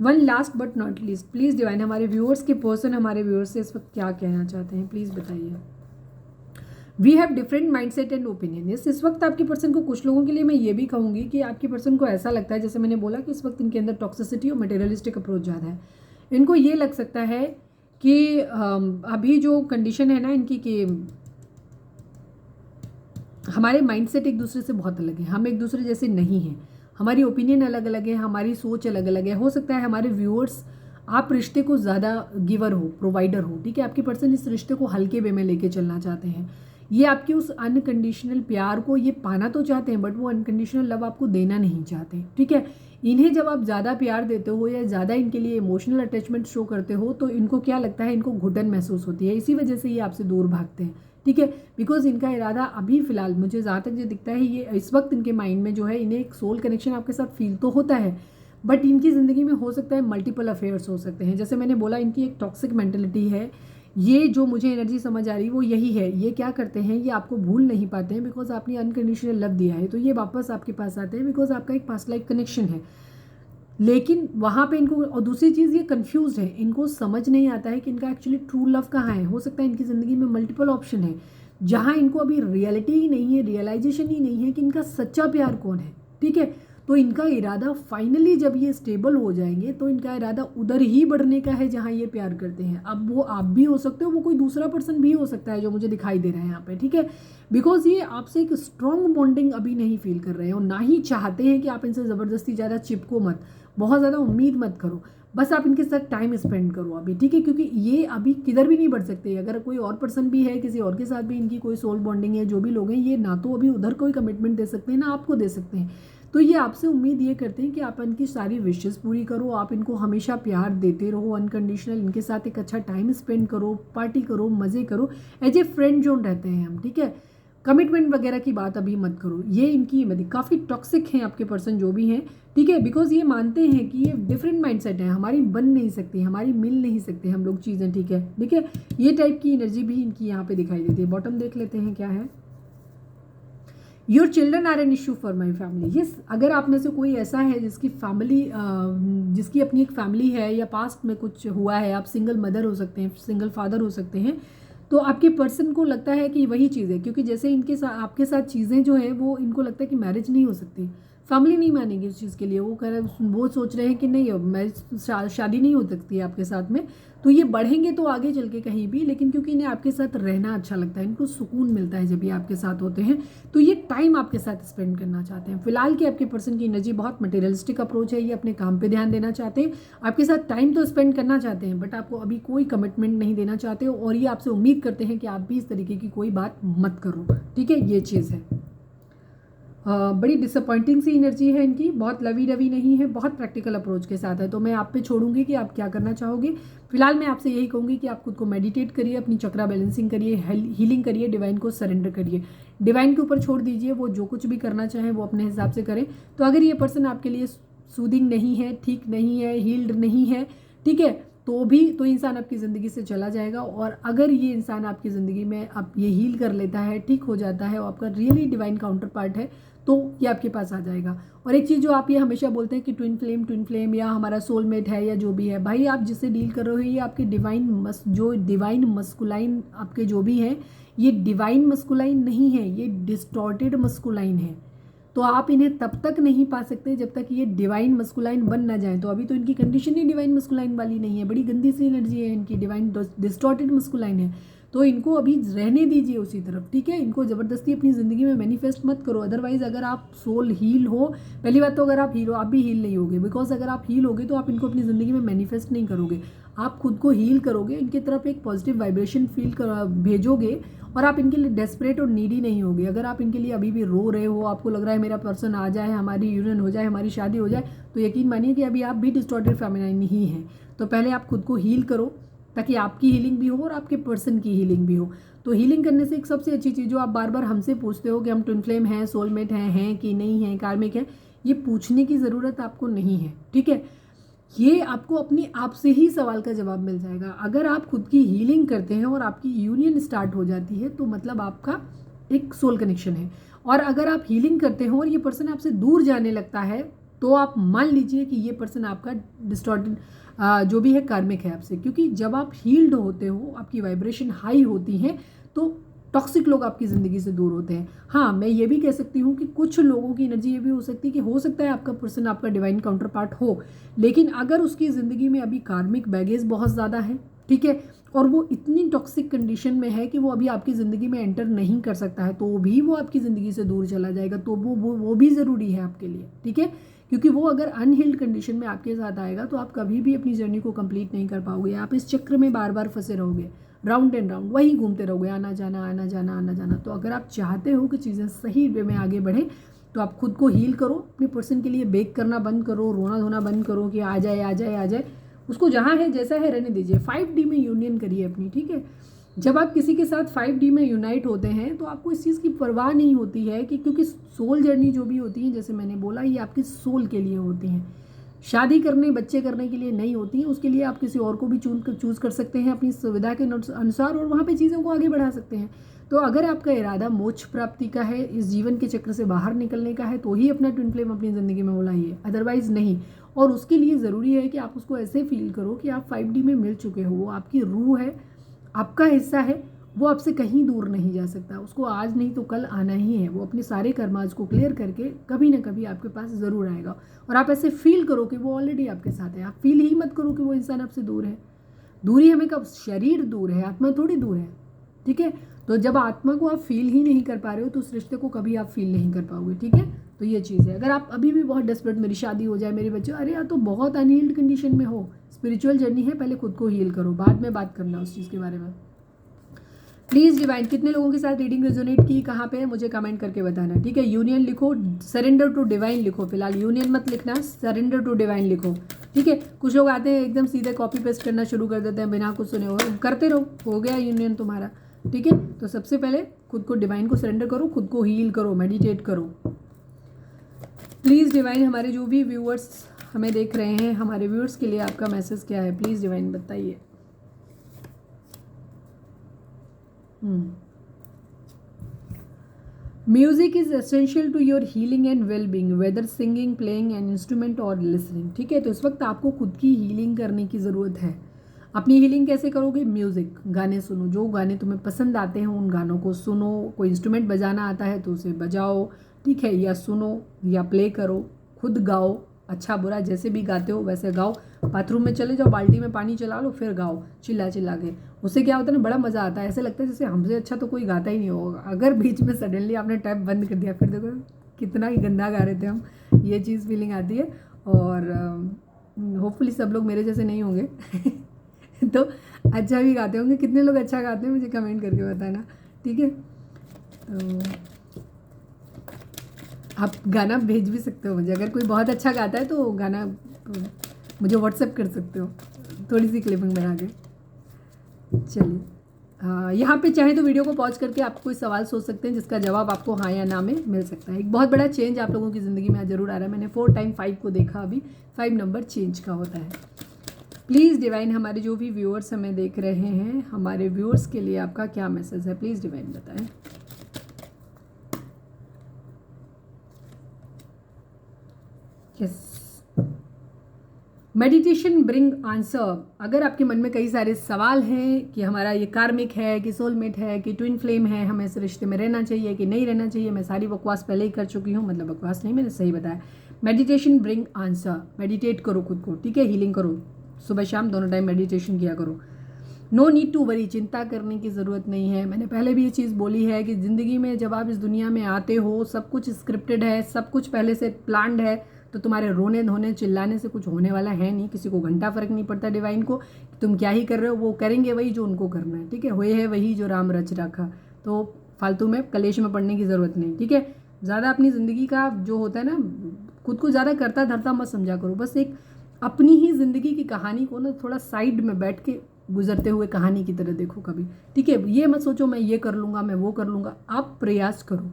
S1: One last but not least, please divine, हमारे व्यूअर्स के पर्सन हमारे व्यूअर्स से इस वक्त क्या कहना चाहते हैं, प्लीज़ बताइए। We have different mindset and opinion. इस वक्त आपके पर्सन को, कुछ लोगों के लिए मैं ये भी कहूँगी कि आपके पर्सन को ऐसा लगता है, जैसे मैंने बोला कि इस वक्त इनके अंदर टॉक्सिसिटी और मटेरियलिस्टिक अप्रोच ज़्यादा है। इनको ये लग सकता है कि अभी जो कंडीशन है ना इनकी, कि हमारे माइंडसेट एक दूसरे से बहुत अलग है, हम एक दूसरे जैसे नहीं हैं, हमारी ओपिनियन अलग अलग है, हमारी सोच अलग अलग है। हो सकता है हमारे व्यूअर्स, आप रिश्ते को ज़्यादा गिवर हो, प्रोवाइडर हो, ठीक है। आपके पर्सन इस रिश्ते को हल्के वे में लेके चलना चाहते हैं। ये आपके उस अनकंडीशनल प्यार को ये पाना तो चाहते हैं, बट वो अनकंडीशनल लव आपको देना नहीं चाहते, ठीक है। इन्हें जब आप ज़्यादा प्यार देते हो या ज़्यादा इनके लिए इमोशनल अटैचमेंट शो करते हो, तो इनको क्या लगता है, इनको घुटन महसूस होती है। इसी वजह से ये आपसे दूर भागते हैं, ठीक है। बिकॉज इनका इरादा अभी फ़िलहाल मुझे जहाँ तक ये दिखता है, ये इस वक्त इनके माइंड में जो है, इन्हें एक सोल कनेक्शन आपके साथ फील तो होता है, बट इनकी ज़िंदगी में हो सकता है मल्टीपल अफेयर्स हो सकते हैं। जैसे मैंने बोला, इनकी एक टॉक्सिक मेंटलिटी है। ये जो मुझे एनर्जी समझ आ रही वो यही है। ये क्या करते हैं, ये आपको भूल नहीं पाते हैं, बिकॉज आपने अनकंडीशनल लव दिया है, तो ये वापस आपके पास आते हैं, बिकॉज आपका एक पास्ट लाइफ कनेक्शन है। लेकिन वहाँ पे इनको, और दूसरी चीज़ ये कंफ्यूज है, इनको समझ नहीं आता है कि इनका एक्चुअली ट्रू लव कहाँ है। हो सकता है इनकी ज़िंदगी में मल्टीपल ऑप्शन है, जहाँ इनको अभी रियलिटी ही नहीं है, रियलाइजेशन ही नहीं है कि इनका सच्चा प्यार कौन है, ठीक है। तो इनका इरादा फाइनली जब ये स्टेबल हो जाएंगे, तो इनका इरादा उधर ही बढ़ने का है जहाँ ये प्यार करते हैं। अब वो आप भी हो सकते हो, वो कोई दूसरा पर्सन भी हो सकता है जो मुझे दिखाई दे रहा है यहाँ पे, ठीक है। बिकॉज ये आपसे एक स्ट्रॉन्ग बॉन्डिंग अभी नहीं फील कर रहे हैं, और ना ही चाहते हैं कि आप इनसे ज़बरदस्ती ज़्यादा चिपको मत, बहुत ज़्यादा उम्मीद मत करो। बस आप इनके साथ टाइम स्पेंड करो अभी, ठीक है, क्योंकि ये अभी किधर भी नहीं बढ़ सकते। अगर कोई और पर्सन भी है, किसी और के साथ भी इनकी कोई सोल बॉन्डिंग है, जो भी लोग हैं, ये ना तो अभी उधर कोई कमिटमेंट दे सकते हैं ना आपको दे सकते हैं। तो ये आपसे उम्मीद ये करते हैं कि आप इनकी सारी विशेस पूरी करो, आप इनको हमेशा प्यार देते रहो अनकंडीशनल, इनके साथ एक अच्छा टाइम स्पेंड करो, पार्टी करो, मज़े करो, एज ए फ्रेंड जोन रहते हैं हम, ठीक है। कमिटमेंट वगैरह की बात अभी मत करो, ये इनकी मतलब काफ़ी टॉक्सिक हैं आपके पर्सन जो भी हैं, ठीक है, बिकॉज ये मानते हैं कि ये डिफरेंट माइंडसेट है, हमारी बन नहीं सकती, हमारी मिल नहीं सकते हम लोग चीज़ें, ठीक है, ठीक है। ये टाइप की एनर्जी भी इनकी यहाँ पे दिखाई देती है। बॉटम देख लेते हैं क्या है। Your children are an issue for my family. Yes, अगर आप में से कोई ऐसा है जिसकी फैमिली जिसकी अपनी एक फैमिली है या पास्ट में कुछ हुआ है, आप सिंगल मदर हो सकते हैं, सिंगल फादर हो सकते हैं, तो आपके पर्सन को लगता है कि वही चीज़ है, क्योंकि जैसे इनके साथ आपके साथ चीज़ें जो है वो इनको लगता है कि मैरिज नहीं हो सकती, फैमिली नहीं मानेगी उस चीज़ के लिए, वो सोच रहे हैं कि नहीं मैरिज शादी नहीं हो सकती है आपके साथ में। तो ये बढ़ेंगे तो आगे चल के कहीं भी, लेकिन क्योंकि इन्हें आपके साथ रहना अच्छा लगता है, इनको सुकून मिलता है जब ये आपके साथ होते हैं, तो ये टाइम आपके साथ स्पेंड करना चाहते हैं। फिलहाल की आपके पर्सन की एनर्जी बहुत मटेरियलिस्टिक अप्रोच है, ये अपने काम पे ध्यान देना चाहते हैं, आपके साथ टाइम तो स्पेंड करना चाहते हैं, बट आपको अभी कोई कमिटमेंट नहीं देना चाहते हो, और ये आपसे उम्मीद करते हैं कि आप भी इस तरीके की कोई बात मत करो, ठीक है, ये चीज़ है। बड़ी डिसअपॉइंटिंग सी एनर्जी है इनकी, बहुत लवी डवी नहीं है, बहुत प्रैक्टिकल अप्रोच के साथ है। तो मैं आप पे छोड़ूंगी कि आप क्या करना चाहोगे। फिलहाल मैं आपसे यही कहूँगी कि आप खुद को मेडिटेट करिए, अपनी चक्रा बैलेंसिंग करिए, हीलिंग करिए, डिवाइन को सरेंडर करिए, डिवाइन के ऊपर छोड़ दीजिए, वो जो कुछ भी करना चाहें वो अपने हिसाब से करें। तो अगर ये पर्सन आपके लिए सूदिंग नहीं है, ठीक नहीं है, हील्ड नहीं है, ठीक है, तो इंसान आपकी ज़िंदगी से चला जाएगा। और अगर ये इंसान आपकी ज़िंदगी में आप ये हील कर लेता है, ठीक हो जाता है, और आपका रियली डिवाइन काउंटर पार्ट है, तो ये आपके पास आ जाएगा। और एक चीज़ जो आप ये हमेशा बोलते हैं कि ट्विन फ्लेम या हमारा सोलमेट है या जो भी है, भाई आप जिससे डील कर रहे हो ये आपके डिवाइन मस्कुलाइन आपके जो भी हैं, ये डिवाइन मस्कुलाइन नहीं है, ये डिस्टॉर्टेड मस्कुलाइन है। तो आप इन्हें तब तक नहीं पा सकते जब तक ये डिवाइन मस्कुलाइन बन ना जाए। तो अभी तो इनकी कंडीशन ही डिवाइन मस्कुलाइन वाली नहीं है, बड़ी गंदी सी एनर्जी है इनकी, डिवाइन डिस्टॉर्टेड मस्कुलाइन है। तो इनको अभी रहने दीजिए उसी तरफ, ठीक है, इनको ज़बरदस्ती अपनी ज़िंदगी में मैनिफेस्ट मत करो। अदरवाइज अगर आप सोल हील हो, पहली बात तो अगर आप हील हो, आप भी हील नहीं होगे, बिकॉज अगर आप हील होगे तो आप इनको अपनी ज़िंदगी में मैनिफेस्ट नहीं करोगे, आप खुद को हील करोगे, इनकी तरफ एक पॉजिटिव वाइब्रेशन भेजोगे, और आप इनके लिए डेस्परेट और नीडी नहीं होगे। अगर आप इनके लिए अभी भी रो रहे हो, आपको लग रहा है मेरा पर्सन आ जाए, हमारी यूनियन हो जाए, हमारी शादी हो जाए, तो यकीन मानिए कि अभी आप भी डिस्टॉर्टेड फेमिनाइन ही हैं। तो पहले आप खुद को हील करो ताकि आपकी हीलिंग भी हो और आपके पर्सन की हीलिंग भी हो। तो हीलिंग करने से एक सबसे अच्छी चीज़ जो आप बार बार हमसे पूछते हो कि हम ट्विन फ्लेम हैं, सोलमेट हैं कि नहीं हैं, कार्मिक हैं, ये पूछने की ज़रूरत आपको नहीं है, ठीक है। ये आपको अपने आप से ही सवाल का जवाब मिल जाएगा। अगर आप खुद की हीलिंग करते हैं और आपकी यूनियन स्टार्ट हो जाती है, तो मतलब आपका एक सोल कनेक्शन है। और अगर आप हीलिंग करते हो और ये पर्सन आपसे दूर जाने लगता है, तो आप मान लीजिए कि ये पर्सन आपका डिस्टॉर्टेड जो भी है कार्मिक है आपसे, क्योंकि जब आप हील्ड होते हो, आपकी वाइब्रेशन हाई होती है, तो टॉक्सिक लोग आपकी ज़िंदगी से दूर होते हैं। हाँ, मैं ये भी कह सकती हूँ कि कुछ लोगों की एनर्जी ये भी हो सकती है कि हो सकता है आपका पर्सन आपका डिवाइन काउंटर पार्ट हो, लेकिन अगर उसकी ज़िंदगी में अभी कार्मिक बैगेज बहुत ज़्यादा है, ठीक है, और वो इतनी टॉक्सिक कंडीशन में है कि वो अभी आपकी ज़िंदगी में एंटर नहीं कर सकता है, तो भी वो आपकी ज़िंदगी से दूर चला जाएगा। तो वो भी ज़रूरी है आपके लिए, ठीक है, क्योंकि वो अगर अनहील्ड कंडीशन में आपके साथ आएगा तो आप कभी भी अपनी जर्नी को कंप्लीट नहीं कर पाओगे। आप इस चक्र में बार बार फंसे रहोगे, राउंड एंड राउंड वही घूमते रहोगे, आना जाना आना जाना आना जाना। तो अगर आप चाहते हो कि चीज़ें सही वे में आगे बढ़े, तो आप खुद को हील करो, अपने पर्सन के लिए बेक करना बंद करो, रोना धोना बंद करो कि आ जाए आ जाए आ जाए, उसको जहाँ है जैसा है रहने दीजिए। 5D में यूनियन करिए अपनी, ठीक है। जब आप किसी के साथ 5D में यूनाइट होते हैं तो आपको इस चीज़ की परवाह नहीं होती है कि, क्योंकि सोल जर्नी जो भी होती है, जैसे मैंने बोला, ये आपकी सोल के लिए होती हैं, शादी करने बच्चे करने के लिए नहीं होती हैं। उसके लिए आप किसी और को भी चूज़ कर सकते हैं अपनी सुविधा के अनुसार, और वहाँ पे चीज़ों को आगे बढ़ा सकते हैं। तो अगर आपका इरादा मोक्ष प्राप्ति का है, इस जीवन के चक्र से बाहर निकलने का है, तो ही अपना ट्विन फ्लेम अपनी ज़िंदगी में बुलाइए, अदरवाइज़ नहीं। और उसके लिए ज़रूरी है कि आप उसको ऐसे फील करो कि आप 5D में मिल चुके हो, वो आपकी रूह है, आपका हिस्सा है, वो आपसे कहीं दूर नहीं जा सकता, उसको आज नहीं तो कल आना ही है। वो अपने सारे कर्माज को क्लियर करके कभी ना कभी आपके पास ज़रूर आएगा। और आप ऐसे फील करो कि वो ऑलरेडी आपके साथ है, आप फील ही मत करो कि वो इंसान आपसे दूर है। दूरी हमें कब, शरीर दूर है, आत्मा थोड़ी दूर है, ठीक है। तो जब आत्मा को आप फील ही नहीं कर पा रहे हो तो उस रिश्ते को कभी आप फील नहीं कर पाओगे, ठीक है। तो ये चीज़ है। अगर आप अभी भी बहुत डेस्परेट, मेरी शादी हो जाए, मेरे बच्चे, अरे यार तो बहुत अनहील्ड कंडीशन में हो, स्पिरिचुअल जर्नी है, पहले खुद को हील करो, बाद में बात करना उस चीज़ के बारे में। प्लीज़ डिवाइन, कितने लोगों के साथ रीडिंग रेजोनेट की, कहाँ पे है, मुझे कमेंट करके बताना, ठीक है। यूनियन लिखो, सरेंडर टू डिवाइन लिखो, फिलहाल यूनियन मत लिखना, सरेंडर टू डिवाइन लिखो, ठीक है। कुछ लोग आते हैं एकदम सीधे कॉपी पेस्ट करना शुरू कर देते हैं बिना कुछ सुने, हो करते रहो, हो गया यूनियन तुम्हारा, ठीक है। तो सबसे पहले खुद को डिवाइन को सरेंडर करो, खुद को हील करो, मेडिटेट करो। प्लीज़ डिवाइन, हमारे जो भी व्यूअर्स हमें देख रहे हैं, हमारे व्यूअर्स के लिए आपका मैसेज क्या है, प्लीज़ डिवाइन बताइए। Music is essential to your healing and well being, whether singing, playing an instrument और लिसनिंग, ठीक है। तो इस वक्त आपको खुद की हीलिंग करने की ज़रूरत है। अपनी हीलिंग कैसे करोगे? म्यूज़िक, गाने सुनो, जो गाने तुम्हें पसंद आते हैं उन गानों को सुनो। कोई इंस्ट्रूमेंट बजाना आता है तो उसे बजाओ, ठीक है, या सुनो या प्ले करो, खुद गाओ, अच्छा बुरा जैसे भी गाते हो वैसे गाओ। बाथरूम में चले जाओ, बाल्टी में पानी चला लो, फिर गाओ चिल्ला चिल्ला के। उससे क्या होता है ना, बड़ा मज़ा आता है, ऐसे लगता है जैसे हमसे अच्छा तो कोई गाता ही नहीं होगा। अगर बीच में सडनली आपने टैप बंद कर दिया, फिर देखो कितना ही गंदा गा रहे थे हम, ये चीज़ फीलिंग आती है। और होपफुली सब लोग मेरे जैसे नहीं होंगे तो अच्छा भी गाते होंगे। कितने लोग अच्छा गाते हैं मुझे कमेंट करके बताना, ठीक है। तो आप गाना भेज भी सकते हो मुझे, अगर कोई बहुत अच्छा गाता है तो गाना मुझे व्हाट्सएप कर सकते हो, थोड़ी सी क्लिपिंग बना के। चलिए, यहाँ पे चाहे तो वीडियो को पॉज करके आप कोई सवाल सोच सकते हैं जिसका जवाब आपको हाँ या ना में मिल सकता है। एक बहुत बड़ा चेंज आप लोगों की ज़िंदगी में आज ज़रूर आ रहा है। मैंने 4 टाइम 5 को देखा, अभी 5 नंबर चेंज का होता है। प्लीज़ डिवाइन, हमारे जो भी व्यूअर्स हमें देख रहे हैं, हमारे व्यूअर्स के लिए आपका क्या मैसेज है, प्लीज़ डिवाइन बताएं। Yes, meditation bring answer. अगर आपके मन में कई सारे सवाल हैं कि हमारा ये कार्मिक है कि सोलमेट है कि ट्विन फ्लेम है, हमें इस रिश्ते में रहना चाहिए कि नहीं रहना चाहिए, मैं सारी बकवास पहले ही कर चुकी हूँ, मतलब बकवास नहीं, मैंने सही बताया। मेडिटेशन ब्रिंग आंसर, मेडिटेट करो खुद को, ठीक है, हीलिंग करो, सुबह शाम दोनों टाइम मेडिटेशन किया करो। नो नीड टू वरी, चिंता करने की ज़रूरत नहीं है। मैंने पहले भी ये चीज़ बोली है कि ज़िंदगी में जब आप इस दुनिया में आते हो, सब कुछ स्क्रिप्टेड है, सब कुछ पहले से प्लान्ड है। तो तुम्हारे रोने धोने चिल्लाने से कुछ होने वाला है नहीं, किसी को घंटा फर्क नहीं पड़ता डिवाइन को तुम क्या ही कर रहे हो, वो करेंगे वही जो उनको करना है, ठीक है। हुए है वही जो राम रच रखा, तो फालतू में कलेश में पड़ने की ज़रूरत नहीं, ठीक है। ज़्यादा अपनी ज़िंदगी का जो होता है ना, खुद को ज़्यादा करता धरता मत समझा करो। बस एक अपनी ही ज़िंदगी की कहानी को ना थोड़ा साइड में बैठ के गुजरते हुए कहानी की तरह देखो कभी, ठीक है। ये मत सोचो मैं ये कर लूँगा, मैं वो कर लूँगा, आप प्रयास करो।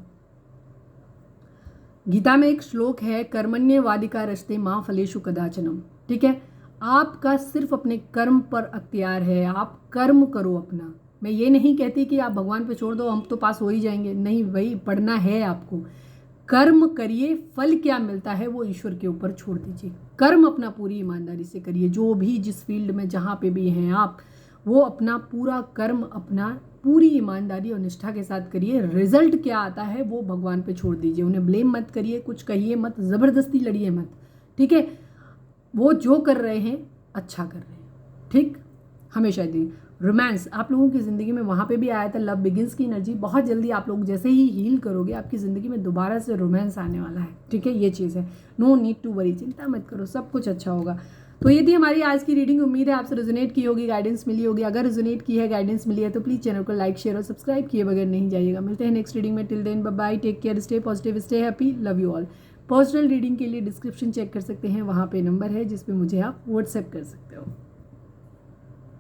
S1: गीता में एक श्लोक है, कर्मण्यवादिका रस्ते माँ फलेषु कदाचनम, ठीक है। आपका सिर्फ अपने कर्म पर अख्तियार है, आप कर्म करो अपना। मैं ये नहीं कहती कि आप भगवान पे छोड़ दो, हम तो पास हो ही जाएंगे, नहीं, वही पढ़ना है आपको। कर्म करिए, फल क्या मिलता है वो ईश्वर के ऊपर छोड़ दीजिए। कर्म अपना पूरी ईमानदारी से करिए, जो भी जिस फील्ड में जहाँ पे भी हैं आप, वो अपना पूरा कर्म अपना पूरी ईमानदारी और निष्ठा के साथ करिए। रिजल्ट क्या आता है वो भगवान पे छोड़ दीजिए, उन्हें ब्लेम मत करिए, कुछ कहिए मत, ज़बरदस्ती लड़िए मत, ठीक है। वो जो कर रहे हैं अच्छा कर रहे हैं, ठीक। हमेशा दी रोमांस आप लोगों की ज़िंदगी में वहाँ पे भी आया था, लव बिगिंस की एनर्जी। बहुत जल्दी आप लोग जैसे ही हील करोगे, आपकी ज़िंदगी में दोबारा से रोमांस आने वाला है, ठीक है। ये चीज़ है, नो नीड टू वरी, चिंता मत करो, सब कुछ अच्छा होगा। तो ये थी हमारी आज की रीडिंग। उम्मीद है आपसे रेजोनेट की होगी, गाइडेंस मिली होगी। अगर रेजोनेट की है, गाइडेंस मिली है, तो प्लीज़ चैनल को लाइक, शेयर और सब्सक्राइब किए बगैर नहीं जाइएगा। मिलते हैं नेक्स्ट रीडिंग में। Till then bye bye, take care, stay positive, stay happy, love you all. Personal reading के लिए डिस्क्रिप्शन चेक कर सकते हैं, वहाँ पे नंबर है जिस पे मुझे आप व्हाट्सएप कर सकते हो।